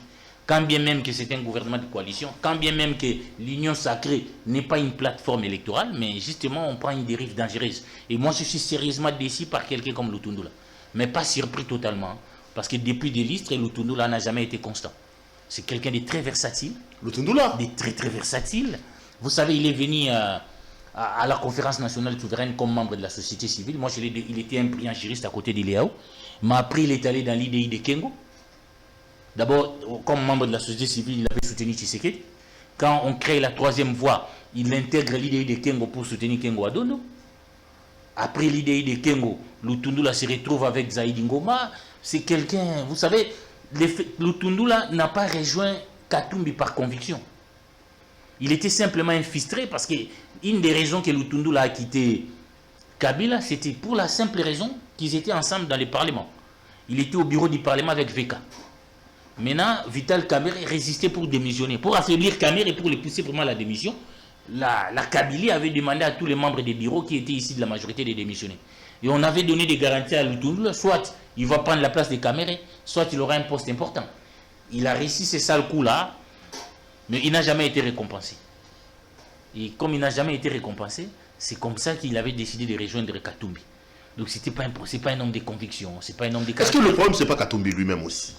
Quand bien même que c'est un gouvernement de coalition, quand bien même que l'union sacrée n'est pas une plateforme électorale, mais justement, on prend une dérive dangereuse. Et moi, je suis sérieusement déçu par quelqu'un comme Lutundula. Mais pas surpris totalement, parce que depuis des listes, Lutundula n'a jamais été constant. C'est quelqu'un de très versatile. Lutundula? De très très versatile. Vous savez, il est venu à la conférence nationale souveraine comme membre de la société civile. Moi, il était un brillant juriste à côté d'Iléao. Mais après, il est allé dans l'IDI de Kengo. D'abord, comme membre de la société civile, il avait soutenu Tshisekedi. Quand on crée la troisième voie, il intègre l'IDI de Kengo pour soutenir Kengo Adondo. Après l'IDI de Kengo, Lutundula se retrouve avec Zaïdi Ngoma. C'est quelqu'un, vous savez, Lutundula n'a pas rejoint Katumbi par conviction. Il était simplement infiltré parce que une des raisons que Lutundula a quitté Kabila, c'était pour la simple raison qu'ils étaient ensemble dans le Parlement. Il était au bureau du Parlement avec VK. Maintenant, Vital Kamerhe résistait pour démissionner. Pour affaiblir Kamerhe et pour le pousser vraiment à la démission, la Kabylie avait demandé à tous les membres des bureaux qui étaient ici de la majorité de démissionner. Et on avait donné des garanties à Lutundula, soit il va prendre la place de Kamerhe, soit il aura un poste important. Il a réussi ces sales coups-là, mais il n'a jamais été récompensé. Et comme il n'a jamais été récompensé, c'est comme ça qu'il avait décidé de rejoindre Katumbi. Donc ce n'est pas un homme de conviction, c'est pas un homme de caractère. Est-ce que le problème, ce n'est pas Katumbi lui-même aussi?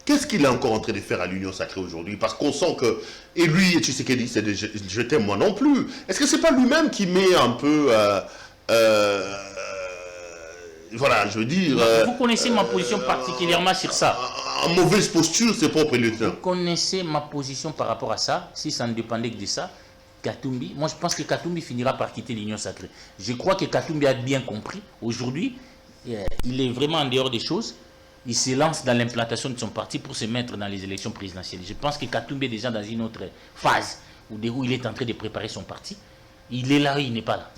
Qu'est-ce qu'il est encore en train de faire à l'Union sacrée aujourd'hui? Parce qu'on sent que, et lui, et Tshisekedi, c'est je t'aime moi non plus. Est-ce que ce n'est pas lui-même qui met un peu voilà, je veux dire... vous connaissez ma position particulièrement sur ça. En mauvaise posture, ses propres lieutenants. Vous connaissez ma position par rapport à ça. Si ça ne dépendait que de ça, Katumbi, moi je pense que Katumbi finira par quitter l'Union sacrée. Je crois que Katumbi a bien compris. Aujourd'hui, il est vraiment en dehors des choses. Il se lance dans l'implantation de son parti pour se mettre dans les élections présidentielles. Je pense que Katumbi est déjà dans une autre phase où il est en train de préparer son parti. Il est là, il n'est pas là.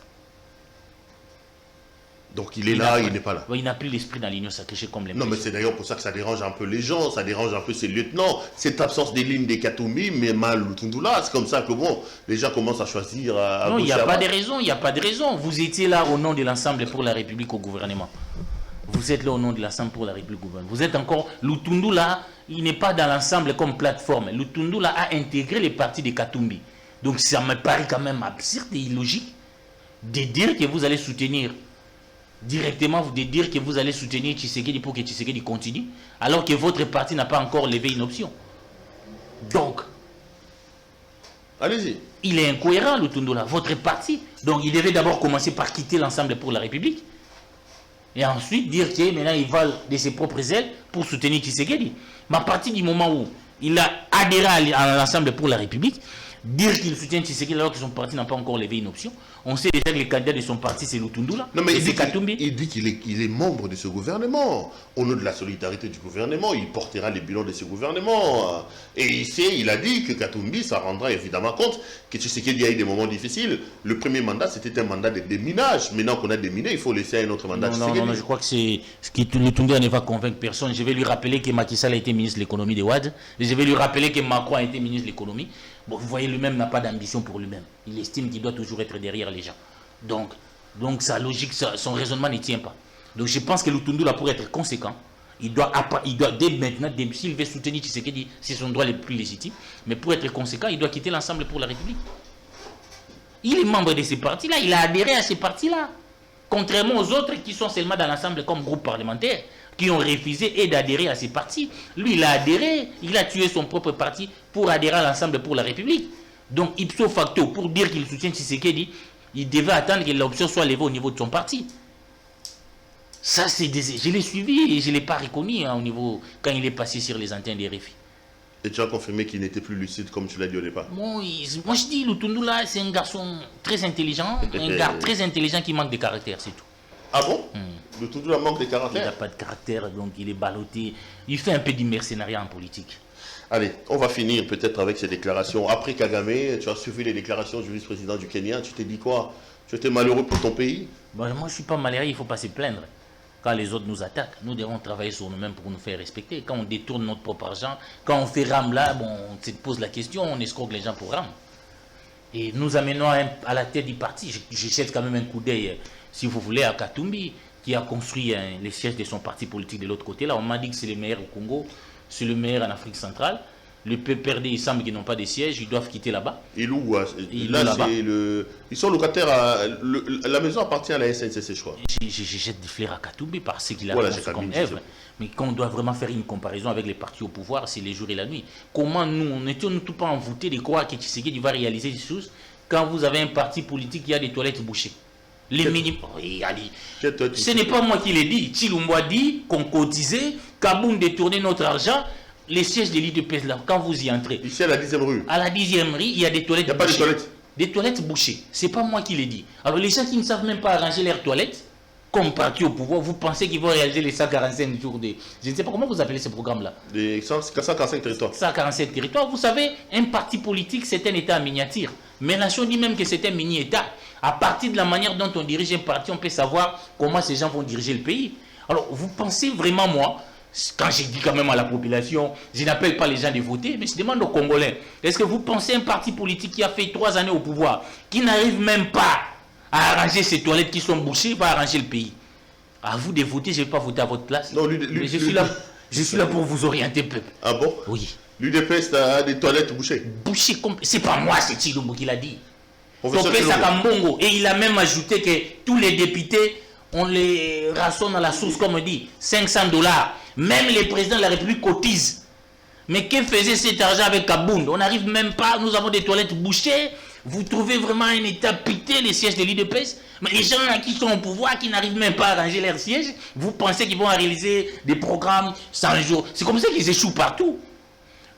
Donc il est là, il n'est pas là. Il n'a plus l'esprit dans l'Union sacrée comme l'impression. Non, mais c'est d'ailleurs pour ça que ça dérange un peu les gens, ça dérange un peu ses lieutenants. Cette absence des lignes des Katumbi, mais mal Lutundula, c'est comme ça que bon, les gens commencent à choisir. Non, il n'y a pas de raison, il n'y a pas de raison. Vous étiez là au nom de l'Ensemble pour la République au gouvernement. Vous êtes là au nom de l'Ensemble pour la République au gouvernement. Vous êtes encore. Lutundula, il n'est pas dans l'ensemble comme plateforme. Lutundula a intégré les partis de Katumbi. Donc ça me paraît quand même absurde et illogique de dire que vous allez soutenir directement, de dire que vous allez soutenir Tshisekedi pour que Tshisekedi continue, alors que votre parti n'a pas encore levé une option. Donc, allez-y. Il est incohérent, Lutundula, votre parti. Donc il devait d'abord commencer par quitter l'Ensemble pour la République. Et ensuite dire que maintenant il vole de ses propres ailes pour soutenir Tshisekedi. Mais à partir du moment où il a adhéré à l'Ensemble pour la République, dire qu'il soutient Tshisekedi alors que son parti n'a pas encore levé une option, on sait déjà que le candidat de son parti c'est Lutundula. Non mais il dit qu'il est membre de ce gouvernement. Au nom de la solidarité du gouvernement, il portera les bilans de ce gouvernement. Et il a dit que Katumbi, ça rendra évidemment compte que Tshisekedi a eu des moments difficiles. Le premier mandat, c'était un mandat de déminage. Maintenant qu'on a déminé, il faut laisser un autre mandat. Non, je crois que c'est ce qui Lutundula ne va convaincre personne. Je vais lui rappeler que Macky Sall a été ministre de l'économie de Wade. Et je vais lui rappeler que Macron a été ministre de l'économie. Bon, vous voyez, lui-même n'a pas d'ambition pour lui-même. Il estime qu'il doit toujours être derrière les gens. Donc sa logique, son raisonnement ne tient pas. Donc je pense que Lutundula, pour être conséquent, il doit dès maintenant, s'il veut soutenir Tshisekedi, c'est son droit le plus légitime, mais pour être conséquent, il doit quitter l'Ensemble pour la République. Il est membre de ces partis-là, il a adhéré à ces partis-là. Contrairement aux autres qui sont seulement dans l'Assemblée comme groupe parlementaire, qui ont refusé d'adhérer à ces partis. Lui, il a adhéré, il a tué son propre parti pour adhérer à l'Ensemble pour la République. Donc, ipso facto, pour dire qu'il soutient Tshisekedi, il devait attendre que l'option soit levée au niveau de son parti. Ça, je l'ai suivi et je ne l'ai pas reconnu au niveau, quand il est passé sur les antennes des RFI. Et tu as confirmé qu'il n'était plus lucide comme tu l'as dit au départ. Moi je dis, Lutundula, c'est un garçon très intelligent, un gars très intelligent qui manque de caractère, c'est tout. Ah bon Lutundula manque de caractère? Il n'a pas de caractère, donc il est ballotté. Il fait un peu du mercenariat en politique. Allez, on va finir peut-être avec ces déclarations. Après Kagame, tu as suivi les déclarations du vice-président du Kenya. Tu t'es dit quoi? Tu étais malheureux pour ton pays? Moi, je ne suis pas malheureux, il ne faut pas se plaindre. Quand les autres nous attaquent, nous devons travailler sur nous-mêmes pour nous faire respecter. Quand on détourne notre propre argent, quand on fait rame là, bon, on se pose la question, on escroque les gens pour rame. Et nous amenons à la tête du parti, je jette quand même un coup d'œil, si vous voulez, à Katumbi, qui a construit les sièges de son parti politique de l'autre côté. Là, on m'a dit que c'est le meilleur au Congo, c'est le meilleur en Afrique centrale. Le PPRD, il semble qu'ils n'ont pas de siège, ils doivent quitter là-bas. Et où là, ils sont locataires la maison appartient à la SNCC, je crois. Je jette des fleurs à Katumbi parce qu'il a construit comme œuvre. Mais quand on doit vraiment faire une comparaison avec les partis au pouvoir, c'est les jours et la nuit. Comment nous, on n'était tout pas envoûtés de croire que Tshisekedi va réaliser des choses quand vous avez un parti politique qui a des toilettes bouchées? Les minimums. Ce n'est pas moi qui l'ai dit. Chilumbo dit qu'on cotisait, Kaboun détournait notre argent. Les sièges de l'IDPS là, quand vous y entrez. Ici à la 10e rue. À la 10e rue, il y a des toilettes bouchées. Il n'y a pas de toilettes. Des toilettes bouchées. Ce n'est pas moi qui l'ai dit. Alors les gens qui ne savent même pas arranger leurs toilettes, comme parti au pouvoir, vous pensez qu'ils vont réaliser les 145 jours de... Je ne sais pas comment vous appelez ce programme-là. Les 145 territoires. 145 territoires. Vous savez, un parti politique, c'est un État en miniature. Mais la nation dit même que c'est un mini-État. À partir de la manière dont on dirige un parti, on peut savoir comment ces gens vont diriger le pays. Alors, vous pensez vraiment, moi, quand j'ai dit quand même à la population, je n'appelle pas les gens de voter, mais je demande aux Congolais, est-ce que vous pensez un parti politique qui a fait 3 années au pouvoir, qui n'arrive même pas à arranger ces toilettes qui sont bouchées, va arranger le pays? À vous de voter, je ne vais pas voter à votre place. Non, mais je suis là pour vous orienter, peuple. Ah bon? Oui. L'UDPS a des toilettes bouchées. Bouchées, c'est pas moi, c'est Chilumbo qui l'a dit. Sakambongo. Et il a même ajouté que tous les députés, on les rationne à la source, comme on dit, $500. Même les présidents de la République cotisent. Mais que faisait cet argent avec Kabound? On n'arrive même pas, nous avons des toilettes bouchées. Vous trouvez vraiment un État pité, les sièges de l'UDPS? Mais les gens qui sont au pouvoir, qui n'arrivent même pas à arranger leurs sièges, vous pensez qu'ils vont réaliser des programmes 100 jours? C'est comme ça qu'ils échouent partout.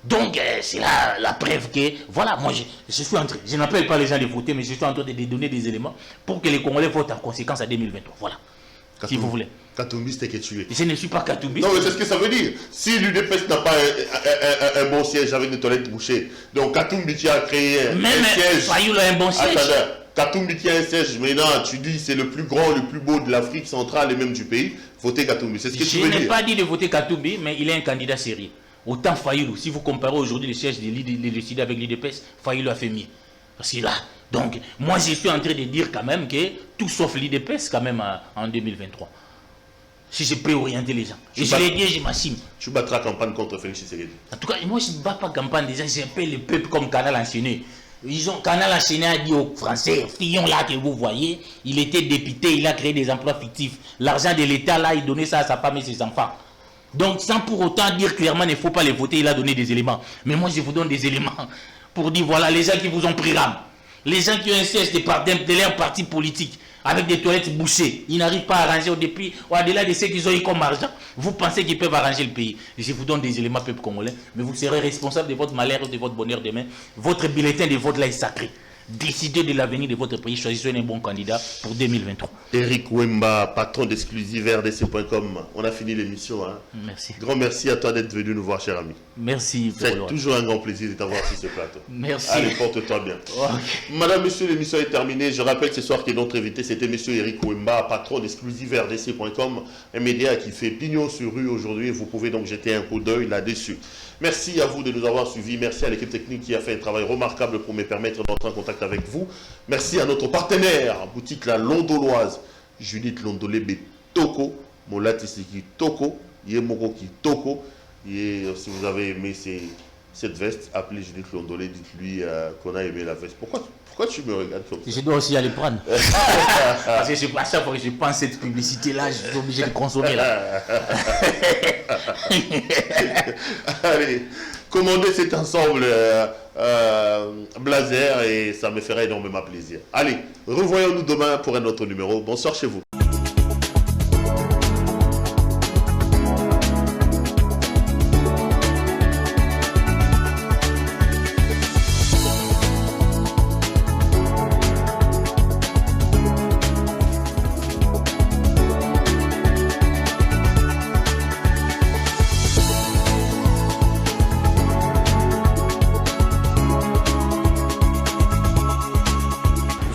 Donc, c'est là la preuve que, voilà, moi, je suis en train, je n'appelle pas les gens de voter, mais je suis en train de donner des éléments pour que les Congolais votent en conséquence à 2023. Voilà. Si vous voulez. Katumbi, c'était que tu es. Je ne suis pas Katumbi. Non, mais c'est ce que ça veut dire. Si l'UDPS n'a pas un bon siège avec des toilettes bouchées, donc Katumbi qui a créé un siège. Fayulu a un bon siège. Attends, Katumbi qui a un siège, maintenant tu dis c'est le plus grand, le plus beau de l'Afrique centrale et même du pays, votez Katumbi. C'est ce que tu veux dire. Je n'ai pas dit de voter Katumbi, mais il est un candidat sérieux. Autant Fayulu, si vous comparez aujourd'hui les sièges décidés avec l'UDPS, Fayulu a fait mieux. Parce que là, donc, moi je suis en train de dire quand même que tout sauf l'UDPS quand même en 2023. Si je peux orienter les gens. Et je l'ai dit, je m'assume. Tu battras campagne contre Félix Tshisekedi. En tout cas, moi je ne bats pas campagne déjà, j'appelle le peuple comme Canal Enchaîné. Canal Enchaîné a dit aux Français, Fillon là que vous voyez, il était député, il a créé des emplois fictifs. L'argent de l'État là, il donnait ça à sa femme et ses enfants. Donc sans pour autant dire clairement il ne faut pas les voter, il a donné des éléments. Mais moi je vous donne des éléments pour dire voilà les gens qui vous ont pris rame, les gens qui ont un siège de leur parti politique avec des toilettes bouchées, ils n'arrivent pas à arranger au-delà de ce qu'ils ont eu comme argent. Vous pensez qu'ils peuvent arranger le pays? Je vous donne des éléments peuple congolais, mais vous serez responsable de votre malheur ou de votre bonheur demain. Votre bulletin de vote là est sacré. Décidez de l'avenir de votre pays, choisissez un bon candidat pour 2023. Eric Wemba, patron d'exclusive RDC.com. On a fini l'émission. Hein. Merci. Grand merci à toi d'être venu nous voir, cher ami. Merci. C'est toujours un grand plaisir de t'avoir sur ce plateau. Merci. Allez, porte-toi bien. Okay. Madame, monsieur, l'émission est terminée. Je rappelle ce soir que notre invité, c'était monsieur Eric Wemba, patron d'exclusive RDC.com, un média qui fait pignon sur rue aujourd'hui. Vous pouvez donc jeter un coup d'œil là-dessus. Merci à vous de nous avoir suivis. Merci à l'équipe technique qui a fait un travail remarquable pour me permettre d'entrer en contact avec vous. Merci à notre partenaire, boutique La Londoloise, Judith Londolé Toko, Molatisiki Toko, Yemoroki Toko. Et si vous avez aimé cette veste, appelez Judith Londolé, dites-lui qu'on a aimé la veste. Pourquoi tu me regardes comme ça? Je dois aussi aller prendre. Parce que à chaque fois que je pense cette publicité-là, je suis obligé de consommer là. Allez, commandez cet ensemble blazer et ça me fera énormément plaisir. Allez, revoyons-nous demain pour un autre numéro. Bonsoir chez vous.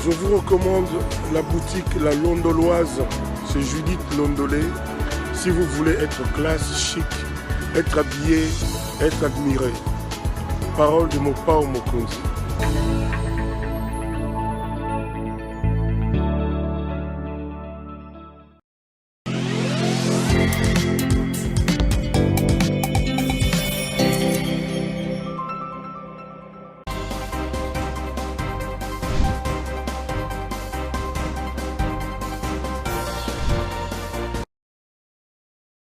Je vous recommande la boutique La Londoloise, c'est Judith Londolé. Si vous voulez être classe, chic, être habillé, être admiré. Parole de Mopao Mokonzi.